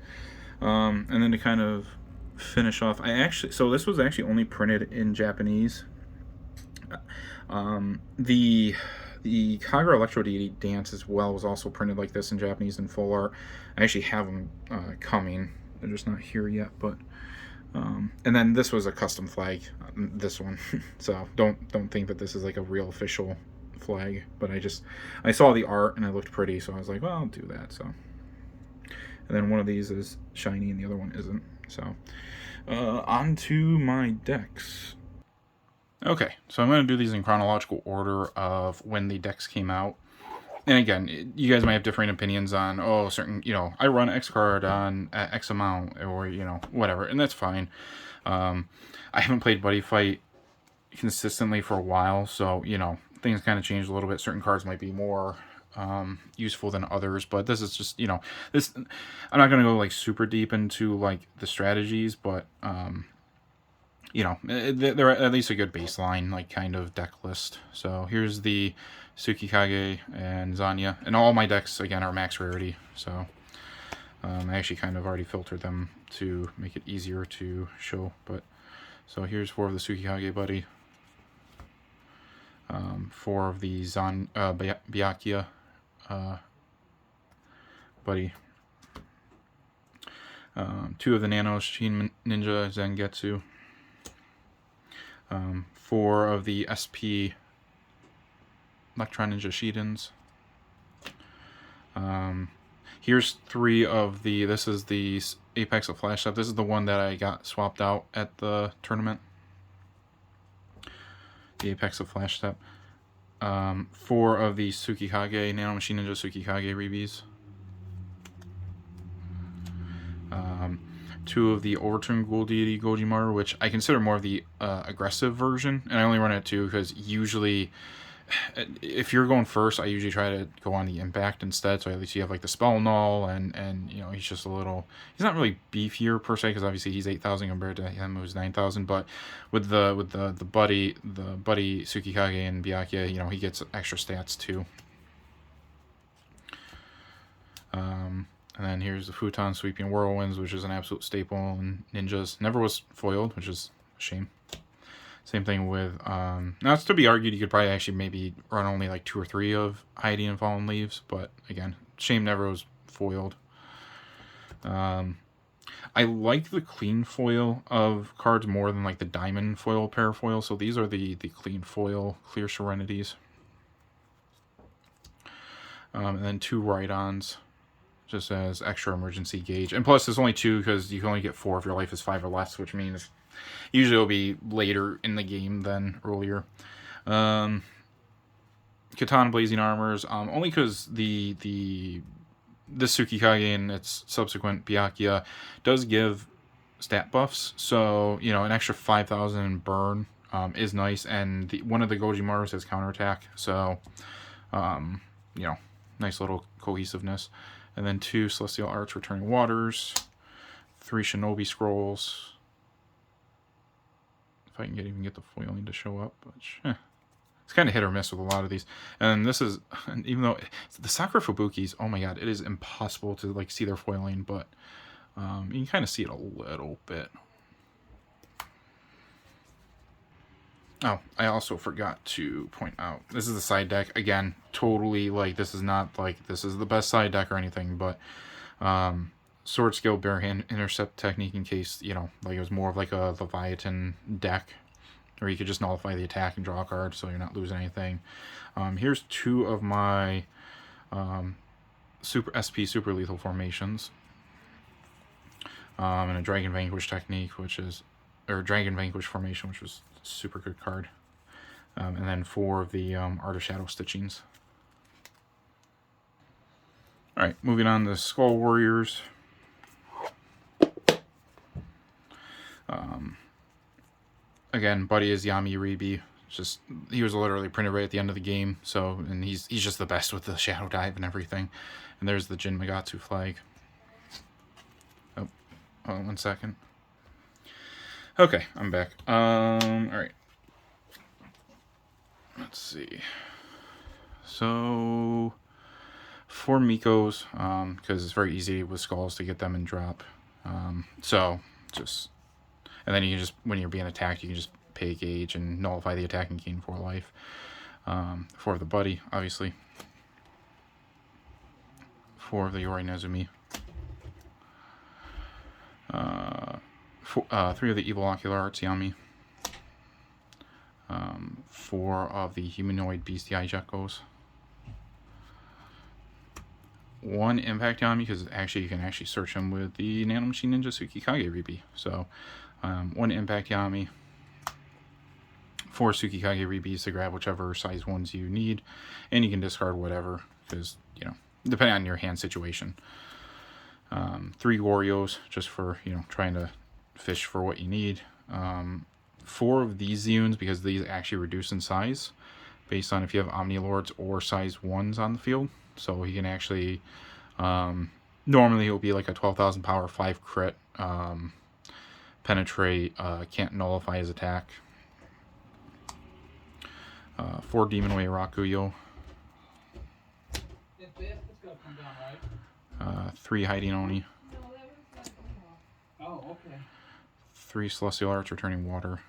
And then to kind of finish off, so this was actually only printed in Japanese. The Kagura Electro Deity Dance as well was also printed like this in Japanese in full art. I actually have them coming. They're just not here yet, but and then this was a custom flag, this one. So don't think that this is like a real official flag, but I saw the art and it looked pretty, so I was like, well, I'll do that. So, and then one of these is shiny and the other one isn't. So on to my decks. Okay, so I'm going to do these in chronological order of when the decks came out. And again, you guys might have different opinions on, certain, I run X card on X amount, or, whatever, and that's fine. I haven't played Buddy Fight consistently for a while, so, things kind of changed a little bit. Certain cards might be more useful than others, but this is just, I'm not going to go, like, super deep into, like, the strategies, but, they're at least a good baseline, like, kind of deck list. So here's the Tsukikage and Zanya, and all my decks again are max rarity, so I actually kind of already filtered them to make it easier to show. But so here's 4 of the Tsukikage Buddy, 4 of the Byakuya Buddy, 2 of the Nanoshin Ninja Zangetsu, 4 of the SP Electron Ninja Shidens, Here's 3 of the, this is the Apex of Flash Step. This is the one that I got swapped out at the tournament. The Apex of Flash Step. 4 of the Tsukikage, Nanomachine Ninja Tsukikage Rebis. 2 of the Overturn Ghoul Deity Gojimaru, which I consider more of the aggressive version, and I only run it 2 because usually, if you're going first, I usually try to go on the impact instead, so at least you have like the spell null, and you know, he's just a little, he's not really beefier per se, because obviously he's 8,000 compared to him who's 9,000, but with the buddy Tsukikage and Byakuya, you know, he gets extra stats too. And then here's the Futon Sweeping Whirlwinds, which is an absolute staple in ninjas. Never was foiled, which is a shame. Same thing with, now it's to be argued, you could probably actually maybe run only like 2 or 3 of Hiding and Fallen Leaves, but again, shame never was foiled. I like the clean foil of cards more than like the diamond foil parafoil, so these are the clean foil Clear Serenities. And then 2 Rhydons, just as extra emergency gauge. And plus, there's only 2 because you can only get 4 if your life is 5 or less, which means usually it'll be later in the game than earlier. Katana Blazing Armors, only because the Tsukikage and its subsequent Byakuya does give stat buffs, so you know, an extra 5,000 burn is nice, and one of the Gojimarus has counterattack, so you know, nice little cohesiveness. And then 2 Celestial Arts Returning Waters, 3 Shinobi Scrolls. If I can even get the foiling to show up, but it's kind of hit or miss with a lot of these. And this is, even though the Sakura Fubukis, oh my god, it is impossible to like see their foiling, but you can kind of see it a little bit. Oh, I also forgot to point out, this is the side deck. Again, totally, like, this is not, like, this is the best side deck or anything, but Sword Skill, Bare Hand Intercept Technique in case, you know, like, it was more of, like, a Leviathan deck, or you could just nullify the attack and draw a card so you're not losing anything. Here's 2 of my Super Lethal Formations. And a Dragon Vanquish Technique, which is, or Dragon Vanquish Formation, which was super good card. And then 4 of the Art of Shadow Stitchings. Alright, moving on to Skull Warriors. Again, Buddy is Yami Uribe. Just, he was literally printed right at the end of the game, so, and he's just the best with the Shadow Dive and everything. And there's the Jin Magatsu flag. Oh, hold on 1 second. Okay, I'm back. Alright. Let's see. So, for Mikos, because it's very easy with skulls to get them in drop. So, just, and then you can just, when you're being attacked, you can just pay gauge and nullify the attack and gain 4 life. 4 of the Buddy, obviously. 4 of the Yori Nezumi. 3 of the Evil Ocular Arts Yami. 4 of the Humanoid Bestiai Geckos. 1 Impact Yami, because actually you can actually search him with the Nanomachine Ninja Tsukikage Rebis. So, 1 Impact Yami. 4 Tsukikage Rebis to grab whichever size ones you need. And you can discard whatever, because, you know, depending on your hand situation. 3 Gorios, just for, you know, trying to fish for what you need. 4 of these Zeuns, because these actually reduce in size based on if you have Omnilords or size 1s on the field. So he can actually, normally he'll be like a 12,000 power, 5 crit, penetrate, can't nullify his attack. 4 Demon Way Rakuyo. 3 Hiding Oni. 3 Celestial Arts Returning Water.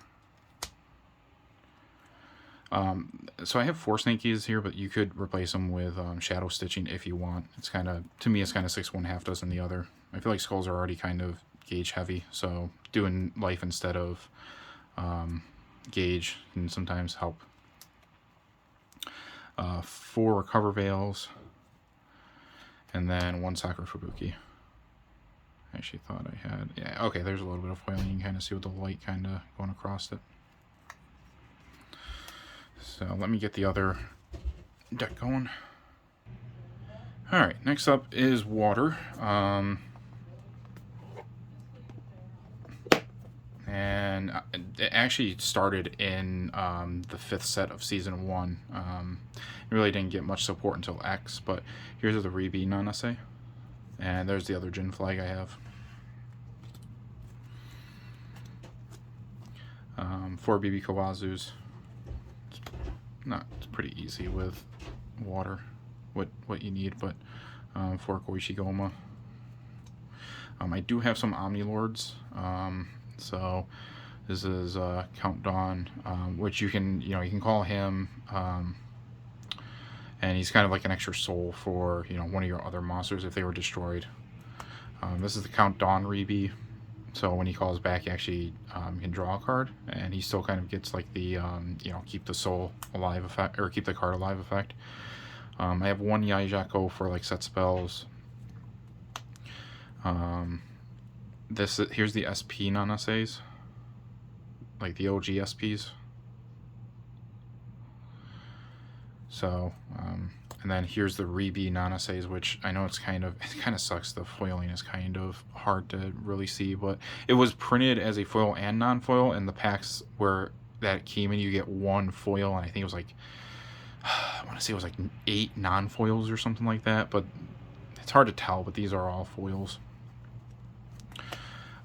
So I have 4 Snake Keys here, but you could replace them with Shadow Stitching if you want. It's kind of, to me, it's kind of 6 1 half dozen the other. I feel like skulls are already kind of gauge heavy, so doing life instead of gauge can sometimes help. 4 Recover Veils. and then 1 Sakura Fubuki. I actually thought I had... Yeah, okay, there's a little bit of foiling. You can kind of see with the light kind of going across it. So let me get the other deck going. Alright, next up is water. And it actually started in the 5th set of Season 1. It really didn't get much support until X, but here's the Ribi Nanase. And there's the other Jin flag I have. 4 BB Kawazus. It's pretty easy with water, what you need, but 4 Koichi Goma. I do have some Omnilords. So this is Countdown, which you can call him, and he's kind of like an extra soul for one of your other monsters if they were destroyed. This is the Countdown Ribi, so when he calls back, he actually can draw a card, and he still kind of gets like the keep the soul alive effect, or keep the card alive effect. I have 1 Yaijako for like set spells. Here's the SP Nanaseis, like the OG SPs. So, and then here's the Ribi Nanaseis, which I know it kind of sucks. The foiling is kind of hard to really see, but it was printed as a foil and non-foil, and the packs where that came in, you get 1 foil, and I think it was like, I want to say it was like 8 non-foils or something like that, but it's hard to tell, but these are all foils.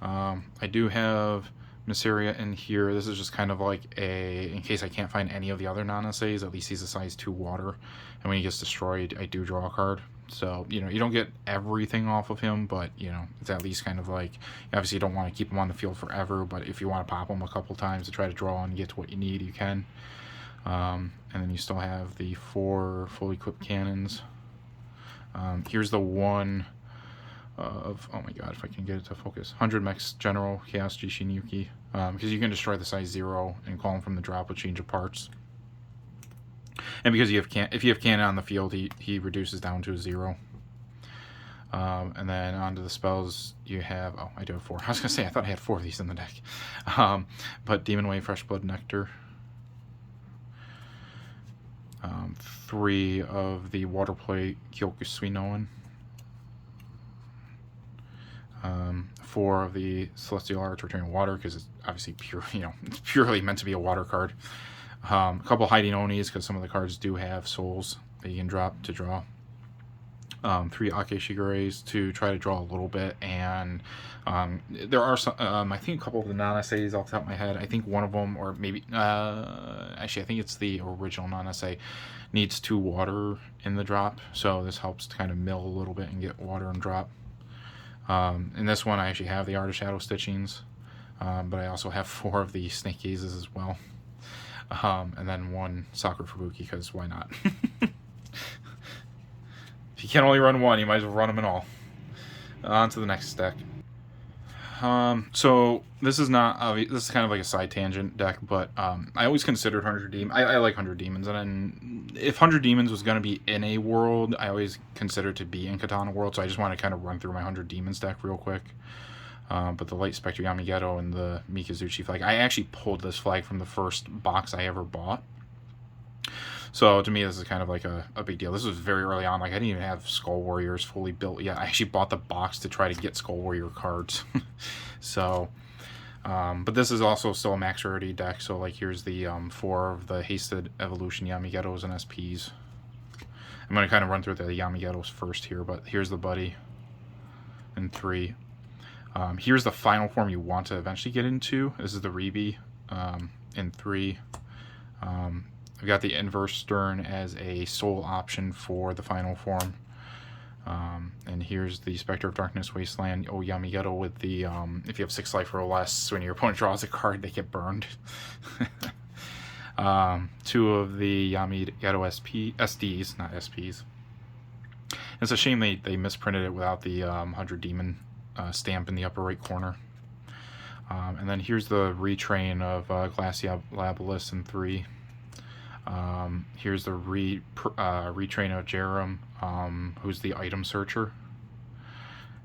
I do have Mysteria in here. This is just kind of like in case I can't find any of the other Nanaseis, at least he's a size 2 water. And when he gets destroyed, I do draw a card. So, you don't get everything off of him, but, it's at least kind of like, obviously you don't want to keep him on the field forever, but if you want to pop him a couple times to try to draw and get to what you need, you can. And then you still have the 4 fully equipped cannons. Here's the 1... of, oh my god, if I can get it to focus, 100 Mex General Chaos Jishin Yuki, because you can destroy the size 0 and call him from the drop with change of parts. And because if you have cannon on the field, he reduces down to a 0. And then onto the spells, you have, oh, I do have 4. I was gonna say, I thought I had 4 of these in the deck. But Demon Wave, Fresh Blood Nectar. 3 of the Waterplay Kyoku Suinoan. 4 of the Celestial Arts Returning Water, because it's obviously pure, it's purely meant to be a water card. A couple Hiding Onis, because some of the cards do have souls that you can drop to draw. 3 Ake Shigureis to try to draw a little bit, and there are some, I think a couple of the Nanaseis off the top of my head. I think one of them, or maybe, actually I think it's the original Nanase, needs 2 water in the drop, so this helps to kind of mill a little bit and get water and drop. In this one, I actually have the Art of Shadow Stitchings, but I also have 4 of the Snake Gazes as well. And then 1 Sakura Fubuki, because why not? If you can only run 1, you might as well run them in all. On to the next deck. So this is not this is kind of like a side tangent deck, but I always considered 100 Demons. I like 100 Demons, and then if 100 Demons was going to be in a world, I always considered to be in Katana World, so I just want to kind of run through my 100 Demons deck real quick. But the Light Spectre Yamigeto and the Mikazuchi flag, I actually pulled this flag from the first box I ever bought. So to me, this is kind of like a big deal. This was very early on. Like, I didn't even have Skull Warriors fully built yet. I actually bought the box to try to get Skull Warrior cards. So, but this is also still a max rarity deck. So like, here's the 4 of the Hasted Evolution Yamigetos and SPs. I'm going to kind of run through the Yamigetos first here, but here's the Buddy in 3. Here's the final form you want to eventually get into. This is the Ribi in 3. I've got the Inverse Stern as a soul option for the final form. And here's the Spectre of Darkness Wasteland Yamigeto with the, if you have 6 life or less, when your opponent draws a card, they get burned. 2 of the Yamigeto SDs, not SPs. It's a shame they misprinted it without the 100 Demon stamp in the upper right corner. And then here's the retrain of Glaciolabilus in 3. Here's the retrain of Jerem, who's the item searcher.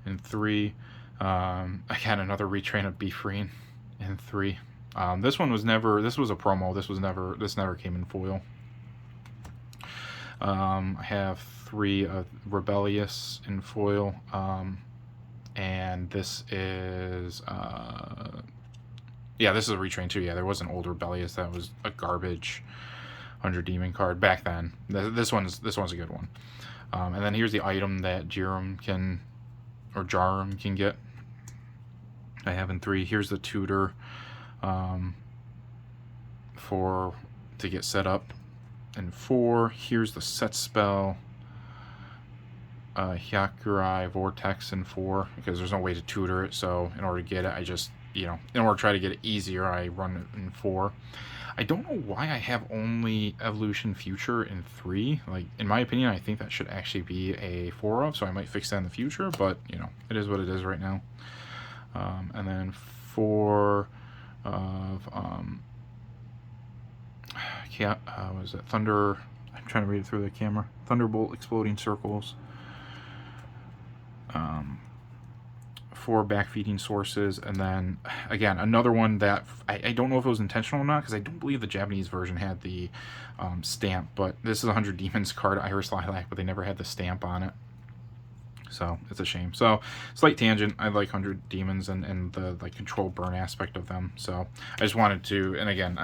In 3, again another retrain of Beefreen. In 3, this one was never. This was a promo. This never came in foil. I have 3 of Rebellious in foil, and this is yeah, this is a retrain too. Yeah, there was an old Rebellious that was a garbage 100 demon card back then. This one's a good one. And then here's the item that Jerem can, or Jarum can get. I have in 3. Here's the tutor to get set up. In 4, here's the set spell Hyakurai Vortex in 4, because there's no way to tutor it, so in order to get it, I just, in order to try to get it easier, I run it in 4. I don't know why I have only Evolution Future in 3. Like, in my opinion, I think that should actually be a 4 of, so I might fix that in the future, but, it is what it is right now. And then 4 of, what is it? Thunder, I'm trying to read it through the camera. Thunderbolt Exploding Circles. 4 backfeeding sources, and then again another one that I don't know if it was intentional or not, because I don't believe the Japanese version had the stamp, but this is a 100 Demons card, Iris Lilac, but they never had the stamp on it, so it's a shame. So slight tangent, I like 100 Demons and the like control burn aspect of them, so I just wanted to, and again,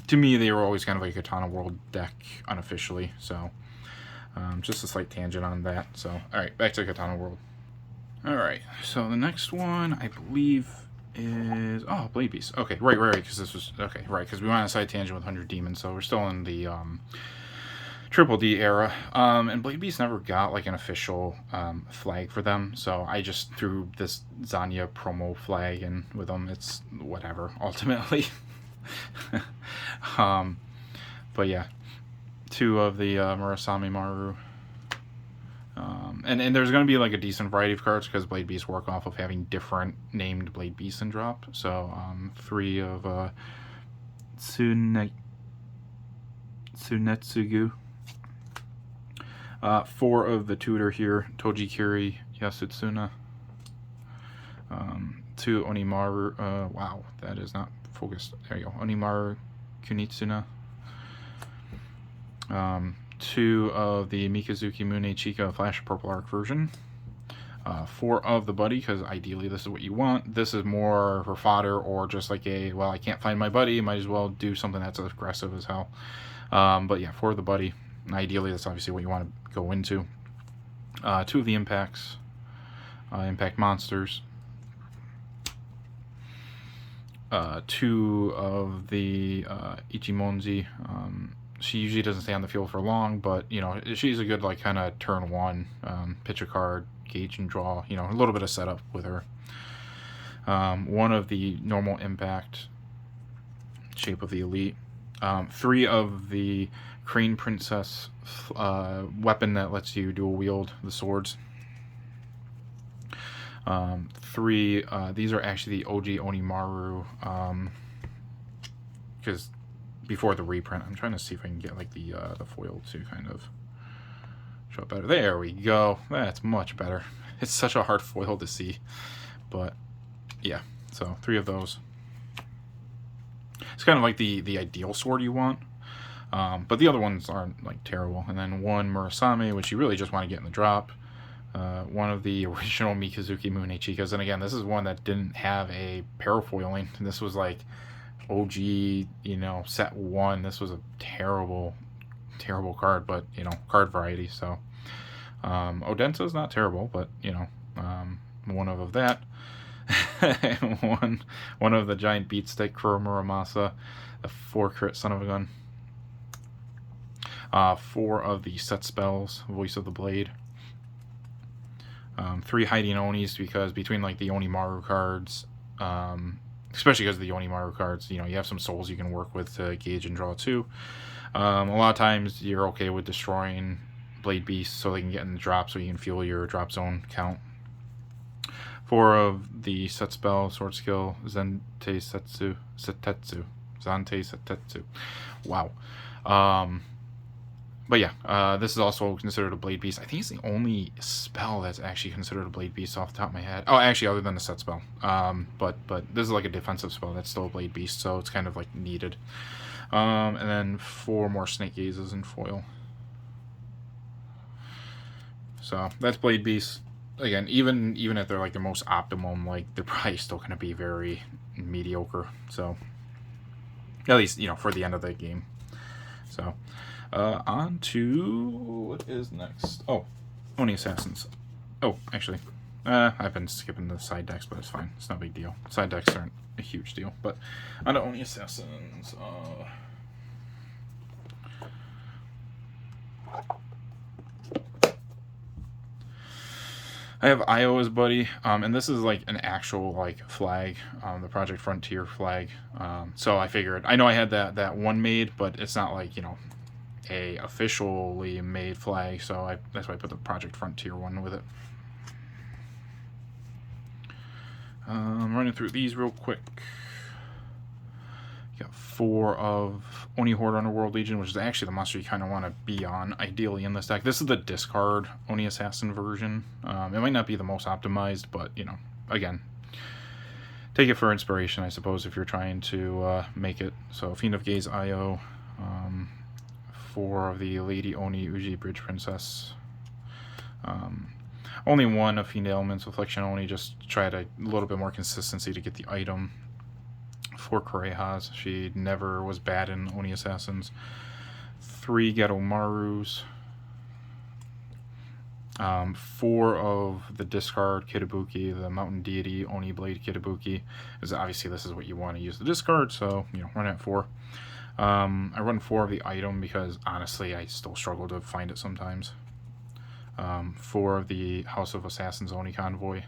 to me they were always kind of like a Katana World deck unofficially, so just a slight tangent on that. So alright, back to Katana World. Alright, so the next one, I believe, is... Oh, Blade Beast. Okay, right, because this was... Okay, right, because we went on a side tangent with 100 Demons, so we're still in the Triple D era. And Blade Beast never got, like, an official flag for them, so I just threw this Zanya promo flag in with them. It's whatever, ultimately. But yeah, 2 of the Murasame Maru. And there's going to be like a decent variety of cards, because Blade Beasts work off of having different named Blade Beasts in drop. So 3 of Tsunetsugu. 4 of the tutor here, Tojikiri Yasutsuna. 2 Onimaru. Wow, that is not focused. There you go. Onimaru Kunitsuna. 2 of the Mikazuki Mune Chika Flash Purple Arc version. 4 of the Buddy, because ideally this is what you want. This is more for fodder, or just like well, I can't find my buddy, might as well do something that's aggressive as hell. But yeah, 4 of the Buddy. And ideally that's obviously what you want to go into. 2 of the Impacts. Impact Monsters. 2 of the Ichimonji. She usually doesn't stay on the field for long, but, she's a good, like, kind of turn 1, pitch a card, gauge and draw, a little bit of setup with her. 1 of the normal impact, Shape of the Elite. 3 of the Crane Princess weapon that lets you dual wield the swords. 3, these are actually the OG Onimaru, because before the reprint, I'm trying to see if I can get like the foil to kind of show up better. There we go. That's much better. It's such a hard foil to see, but yeah. So 3 of those. It's kind of like the ideal sword you want, but the other ones aren't like terrible. And then 1 Murasame, which you really just want to get in the drop. 1 of the original Mikazuki Mune Chikas, and again, this is one that didn't have a parafoiling. This was like OG, set 1. This was a terrible card, but card variety. So Odensa is not terrible, but 1 of that. one of the giant beat stick Muramasa, a 4 crit son of a gun. 4 of the set spells, Voice of the Blade. 3 hiding Onis, because between like the Onimaru cards, especially because of the Onimaru cards, you have some souls you can work with to gauge and draw too. A lot of times you're okay with destroying Blade Beasts so they can get in the drop, so you can fuel your drop zone count. 4 of the set spell, sword skill, Zante Setetsu. Wow. But yeah, this is also considered a Blade Beast. I think it's the only spell that's actually considered a Blade Beast off the top of my head. Oh, actually, other than the set spell. But this is like a defensive spell that's still a Blade Beast, so it's kind of like needed. And then 4 more Snake Gazes in foil. So that's Blade Beast. Again, even if they're like the most optimum, like they're probably still going to be very mediocre. So at least for the end of the game. So on to what is next? Oh, Oni Assassins. Oh, actually, I've been skipping the side decks, but it's fine. It's no big deal. Side decks aren't a huge deal. But on to Oni Assassins. I have Io as buddy, and this is like an actual like flag, the Project Frontier flag. So I figured, I know I had that one made, but it's not like a officially made flag. So that's why I put the Project Frontier one with it. I'm running through these real quick. Got 4 of Oni Horde Underworld Legion, which is actually the monster you kind of want to be on, ideally, in this deck. This is the discard Oni Assassin version. It might not be the most optimized, but, again, take it for inspiration, I suppose, if you're trying to make it. So, Fiend of Gaze Io, 4 of the Lady Oni Uji Bridge Princess. Only 1 of Fiend Elements Affliction Oni, just try to a little bit more consistency to get the item. 4 Korehas. She never was bad in Oni Assassins. 3 Ghetto Marus. 4 of the discard Kitabuki, the Mountain Deity Oni Blade Kitabuki. Because obviously this is what you want to use the discard, so run at 4. I run 4 of the item because honestly I still struggle to find it sometimes. 4 of the House of Assassins Oni Convoy.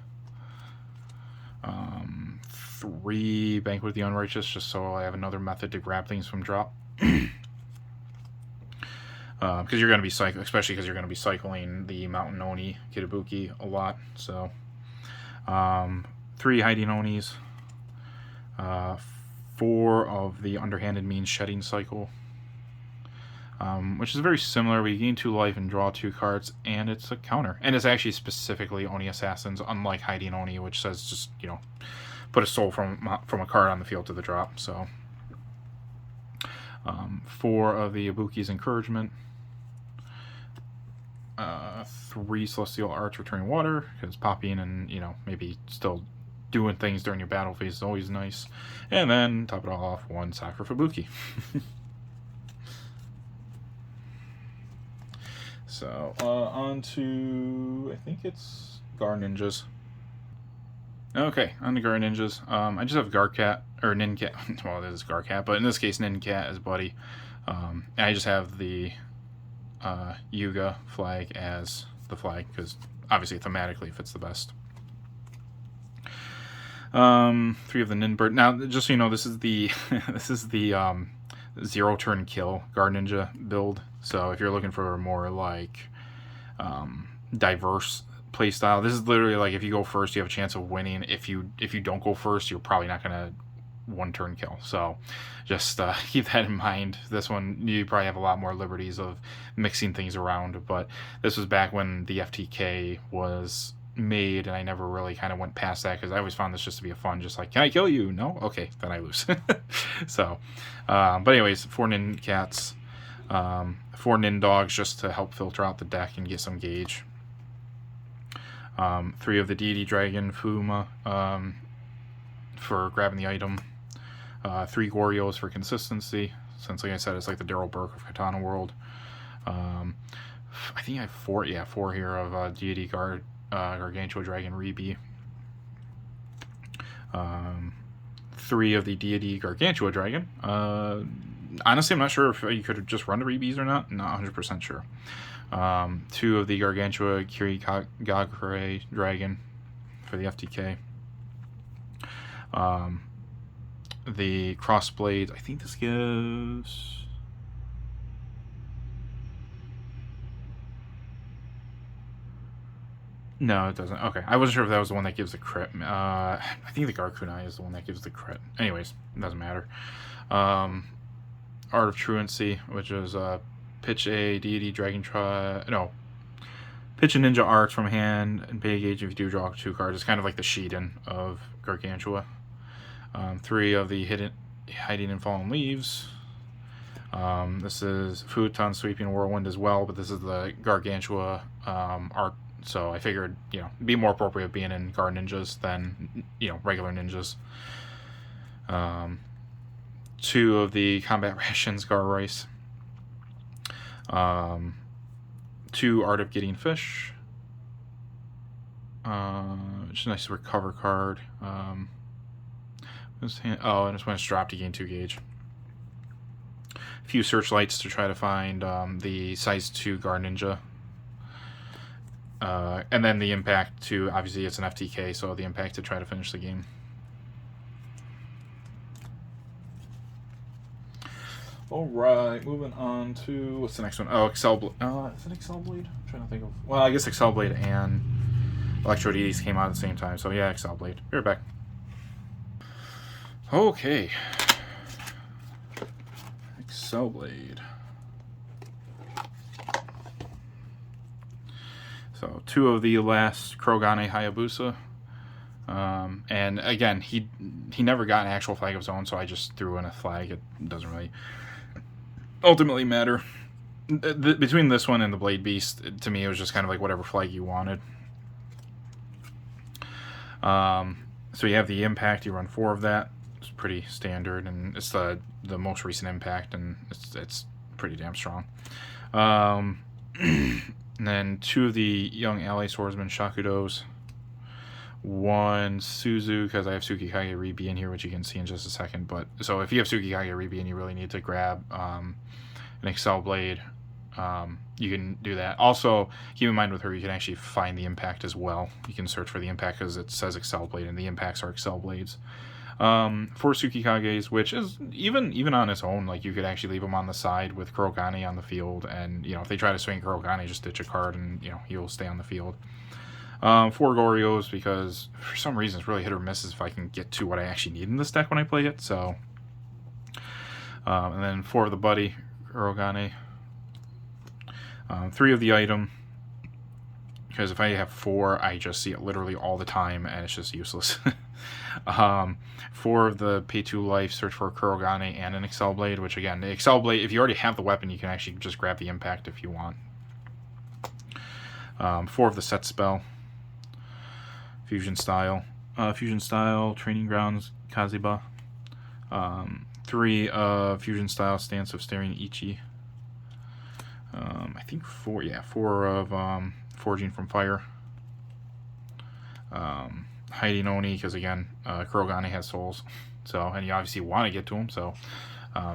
3 Banquet of the Unrighteous, just so I have another method to grab things from drop. Because you're going to be cycling, especially because you're going to be cycling the Mountain Oni Kitabuki a lot. So, 3 Hiding Onis. 4 of the Underhanded Means Shedding Cycle. Which is very similar. We gain 2 life and draw 2 cards, and it's a counter. And it's actually specifically Oni Assassins, unlike Hiding Oni, which says just, put a soul from a card on the field to the drop. So, 4 of the Ibuki's Encouragement. 3 Celestial Arts Returning Water, because popping and, maybe still doing things during your battle phase is always nice. And then, top it all off, 1 Sakura Fubuki. So, on to, I think it's Gar Ninjas. Okay, on to Gar Ninjas. I just have Garcat, or Nincat, well, it is Garcat, but in this case, Nincat as buddy. And I just have the Yuga flag as the flag, because obviously thematically it fits the best. 3 of the Ninbird. Now, just so you know, this is the this is the 0-turn kill Gar Ninja build. So if you're looking for a more like diverse playstyle, this is literally like if you go first, you have a chance of winning. If you don't go first, you're probably not gonna 1-turn kill. So just keep that in mind. This one you probably have a lot more liberties of mixing things around. But this was back when the FTK was made, and I never really kind of went past that because I always found this just to be a fun, just like, can I kill you? No? Okay, then I lose. So, but anyways, 4 Nin Cats, 4 Nin Dogs just to help filter out the deck and get some gauge. 3 of the Deity Dragon Fuma for grabbing the item. 3 Gorios for consistency, since like I said, it's like the Daryl Burke of Katana World. I think I have 4 here of Deity Gargantua Dragon Rebi. 3 of the Deity Gargantua Dragon. Honestly, I'm not sure if you could just run the Rebis or not. Not 100% sure. 2 of the Gargantua Kirigakure Dragon for the FTK. The Crossblades, I think this gives... No, it doesn't. Okay, I wasn't sure if that was the one that gives the crit. I think the Garkunai is the one that gives the crit. Anyways, it doesn't matter. Art of Truancy, which is pitch a deity dragon pitch a ninja arts from hand and pay a gauge if you do draw 2 cards. It's kind of like the Shiden of Gargantua. 3 of the Hiding in Fallen Leaves. This is Futon Sweeping Whirlwind as well, but this is the Gargantua art. So I figured, be more appropriate being in Gar Ninjas than, regular ninjas. 2 of the Combat Rations Gar Rice. 2 Art of Getting Fish. Which is a nice recover card. And it's when it's dropped, you gain 2 gauge. A few searchlights to try to find the size 2 Gar Ninja. And then the impact to, obviously it's an FTK, so the impact to try to finish the game. Alright, moving on to, what's the next one? Oh, Excel Blade. Is it Excel Blade? I'm trying to think of, well, I guess Excel Blade and Electro Deities came out at the same time, so yeah, Excel Blade. Be right back. Okay. Excel Blade. So 2 of the last Kurogane Hayabusa. And again, he never got an actual flag of his own, so I just threw in a flag. It doesn't really ultimately matter. Between this one and the Blade Beast, to me, it was just kind of like whatever flag you wanted. So you have the impact, you run 4 of that. It's pretty standard, and it's the most recent impact, and it's pretty damn strong. And then 2 of the Young Ally Swordsman Shakudos. 1 Suzu, because I have Tsukikage Ribi in here, which you can see in just a second. But so if you have Tsukikage Ribi and you really need to grab an Excel Blade, you can do that. Also, keep in mind with her, you can actually find the impact as well. You can search for the impact because it says Excel Blade, and the impacts are Excel Blades. 4 Tsukikages, which is even on its own, like you could actually leave them on the side with Kurogane on the field, and if they try to swing Kurogane, just ditch a card and he'll stay on the field. 4 Gorios, because for some reason it's really hit or misses if I can get to what I actually need in this deck when I play it. So, and then 4 of the Buddy Kurogane. 3 of the item, because if I have 4, I just see it literally all the time, and it's just useless. 4 of the Pay 2 Life, search for a Kurogane and an Excel Blade, which again, the Excel Blade, if you already have the weapon, you can actually just grab the impact if you want. 4 of the Set Spell, Fusion Style, Training Grounds, Kaziba. 3 of Fusion Style, Stance of Staring Ichi. I think 4 of Forging from Fire. Hiding Oni, because again, Kurogane has souls, so, and you obviously want to get to him, so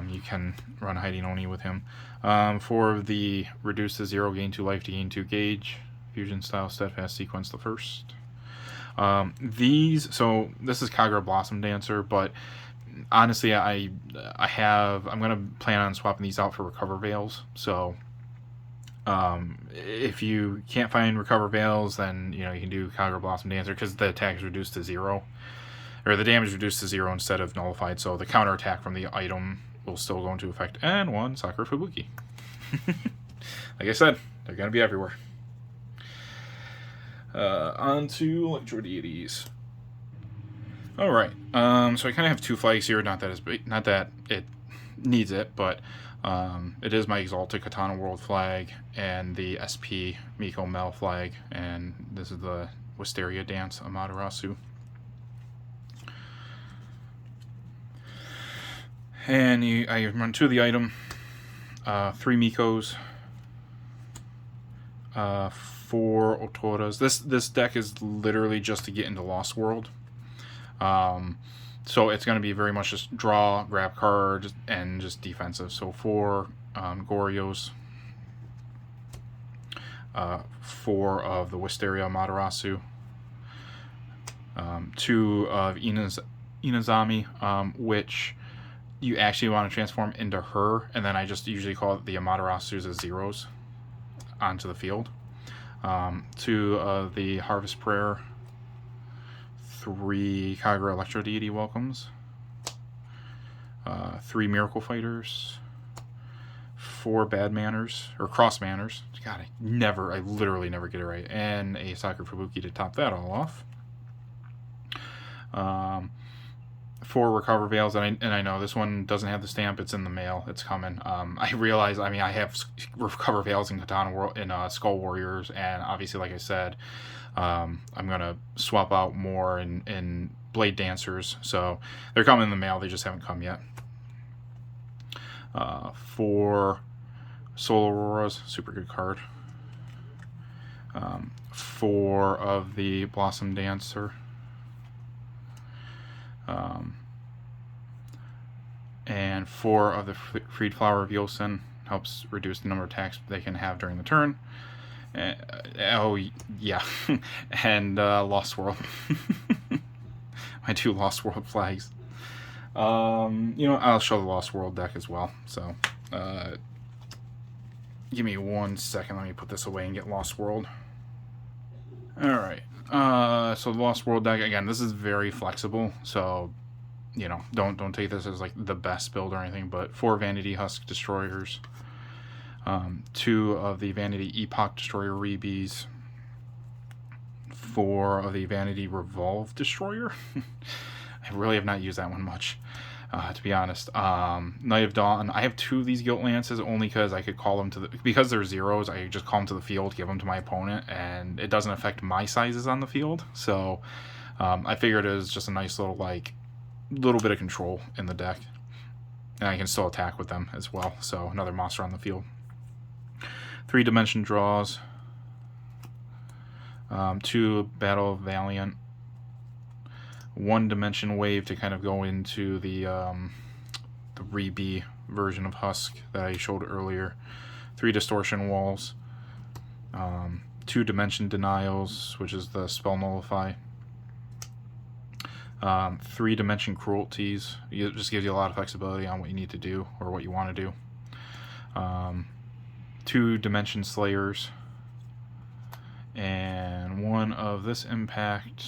you can run Hiding Oni with him. 4 of the Reduce to 0, gain 2 life to gain 2 gauge, Fusion Style Steadfast Sequence the first. So this is Kagura Blossom Dancer, but honestly, I'm gonna plan on swapping these out for Recover Veils. So if you can't find Recover Veils, then you can do Kagura Blossom Dancer, because the attack is reduced to 0, or the damage is reduced to 0 instead of nullified. So the counter attack from the item will still go into effect. And 1 Sakura Fubuki. Like I said, they're gonna be everywhere. On to Electro Deities. Alright, so I kind of have 2 flags here, not that it needs it, but it is my Exalted Katana World flag and the SP Miko Mel flag, and this is the Wisteria Dance Amaterasu. And I run 2 of the item, 3 Mikos, 4 Otoras. This deck is literally just to get into Lost World. So it's going to be very much just draw, grab cards, and just defensive. So 4 Gorios, 4 of the Wisteria Amaterasu, 2 of Inazami, which you actually want to transform into her, and then I just usually call it the Amaterasus as zeros onto the field. 2 of the Harvest Prayer, 3 Kagura Electro Deity Welcomes, 3 Miracle Fighters, 4 bad manners, or cross manners. God, I literally never get it right. And a Sakura Fubuki to top that all off. 4 recover veils, and I know this one doesn't have the stamp. It's in the mail. It's coming. I realize. I mean, I have recover veils in Katana World, in Skull Warriors, and obviously, like I said, I'm gonna swap out more in Blade Dancers. So they're coming in the mail. They just haven't come yet. 4 Soul Auroras, super good card. 4 of the Blossom Dancer. And 4 of the Freed Flower of Yosen, helps reduce the number of attacks they can have during the turn. Oh, yeah. And Lost World. My 2 Lost World flags. I'll show the Lost World deck as well. So, give me 1 second. Let me put this away and get Lost World. Alright. So the Lost World deck, again, this is very flexible. So, don't take this as like the best build or anything, but 4 Vanity Husk Destroyers, 2 of the Vanity Epoch Destroyer Rebees, 4 of the Vanity Revolve Destroyer. I really have not used that one much, to be honest. Night of Dawn. I have 2 of these Guilt Lances only because I could call them because they're zeros. I just call them to the field, give them to my opponent, and it doesn't affect my sizes on the field. So I figured it was just a nice little bit of control in the deck, and I can still attack with them as well. So another monster on the field. 3 dimension draws. 2 Battle of Valiant. 1 dimension wave to kind of go into the Rebee version of Husk that I showed earlier. 3 distortion walls. 2 dimension denials, which is the spell nullify. 3 dimension cruelties. It just gives you a lot of flexibility on what you need to do or what you want to do. 2 dimension slayers, and 1 of this impact,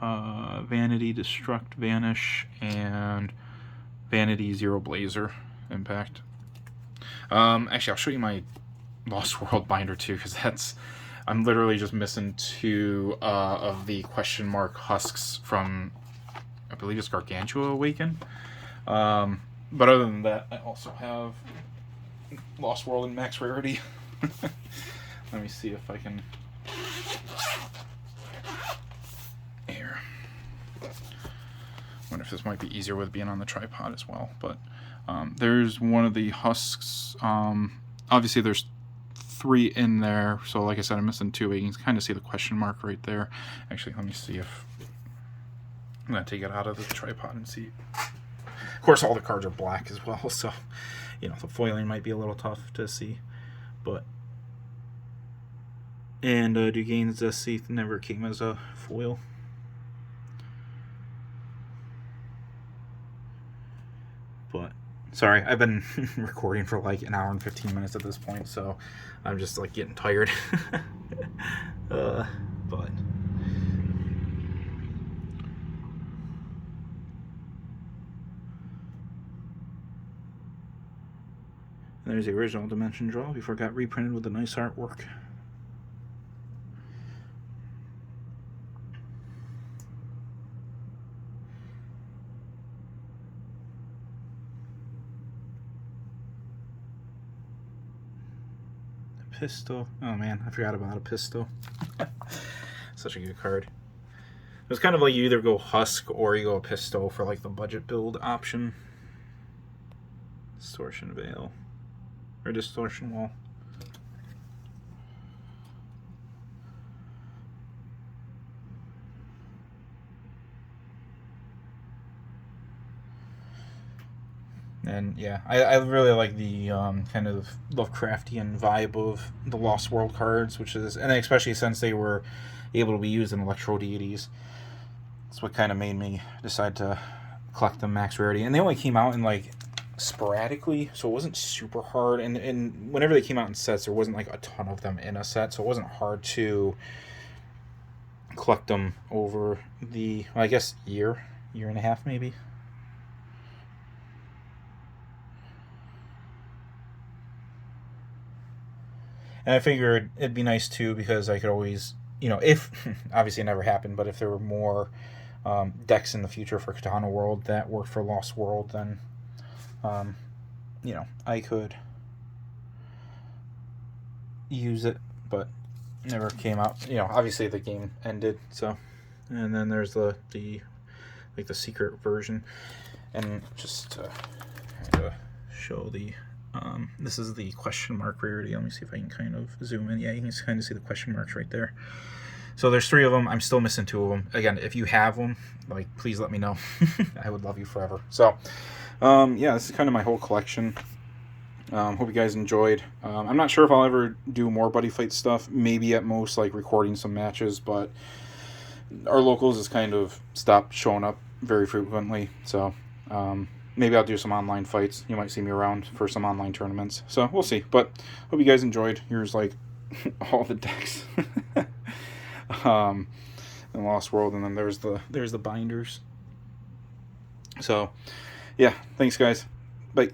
Vanity Destruct Vanish, and Vanity Zero Blazer impact. Actually, I'll show you my Lost World binder too, because I'm literally just missing 2 of the question mark husks from, I believe it's Gargantua Awaken. But other than that, I also have Lost World and Max Rarity. Let me see if I can... Here. Wonder if this might be easier with being on the tripod as well. But there's one of the husks. Obviously, there's 3 in there. So like I said, I'm missing 2. You can kind of see the question mark right there. Actually, let me see if... I'm going to take it out of the tripod and see. Of course, all the cards are black as well, so, the foiling might be a little tough to see. But, and Dugaine's Seath never came as a foil. But, sorry, I've been recording for like an hour and 15 minutes at this point, so I'm just like getting tired. But... there's the original dimension draw before it got reprinted with the nice artwork. Pistol. Oh man, I forgot about a pistol. Such a good card. It was kind of like you either go Husk or you go Pistol for like the budget build option. Distortion Veil. Or Distortion Wall. And yeah, I really like the kind of Lovecraftian vibe of the Lost World cards, which is, and especially since they were able to be used in Electro Deities. That's what kind of made me decide to collect them Max Rarity. And they only came out in like sporadically, so it wasn't super hard, and whenever they came out in sets, there wasn't like a ton of them in a set, so it wasn't hard to collect them over the, well, I guess year and a half maybe. And I figured it'd be nice too because I could always, if obviously it never happened, but if there were more decks in the future for Katana World that worked for Lost World, then I could use it, but never came out. Obviously the game ended, so. And then there's the secret version, and just to kind of show the this is the question mark rarity. Let me see if I can kind of zoom in. Yeah, you can kind of see the question marks right there. So there's 3 of them. I'm still missing 2 of them. Again, if you have them, please let me know. I would love you forever. So yeah, this is kind of my whole collection. Hope you guys enjoyed. I'm not sure if I'll ever do more Buddy Fight stuff. Maybe at most recording some matches, but our locals has kind of stopped showing up very frequently. So maybe I'll do some online fights. You might see me around for some online tournaments. So we'll see. But hope you guys enjoyed. Here's all the decks. In Lost World, and then there's the binders. So yeah, thanks guys. Bye.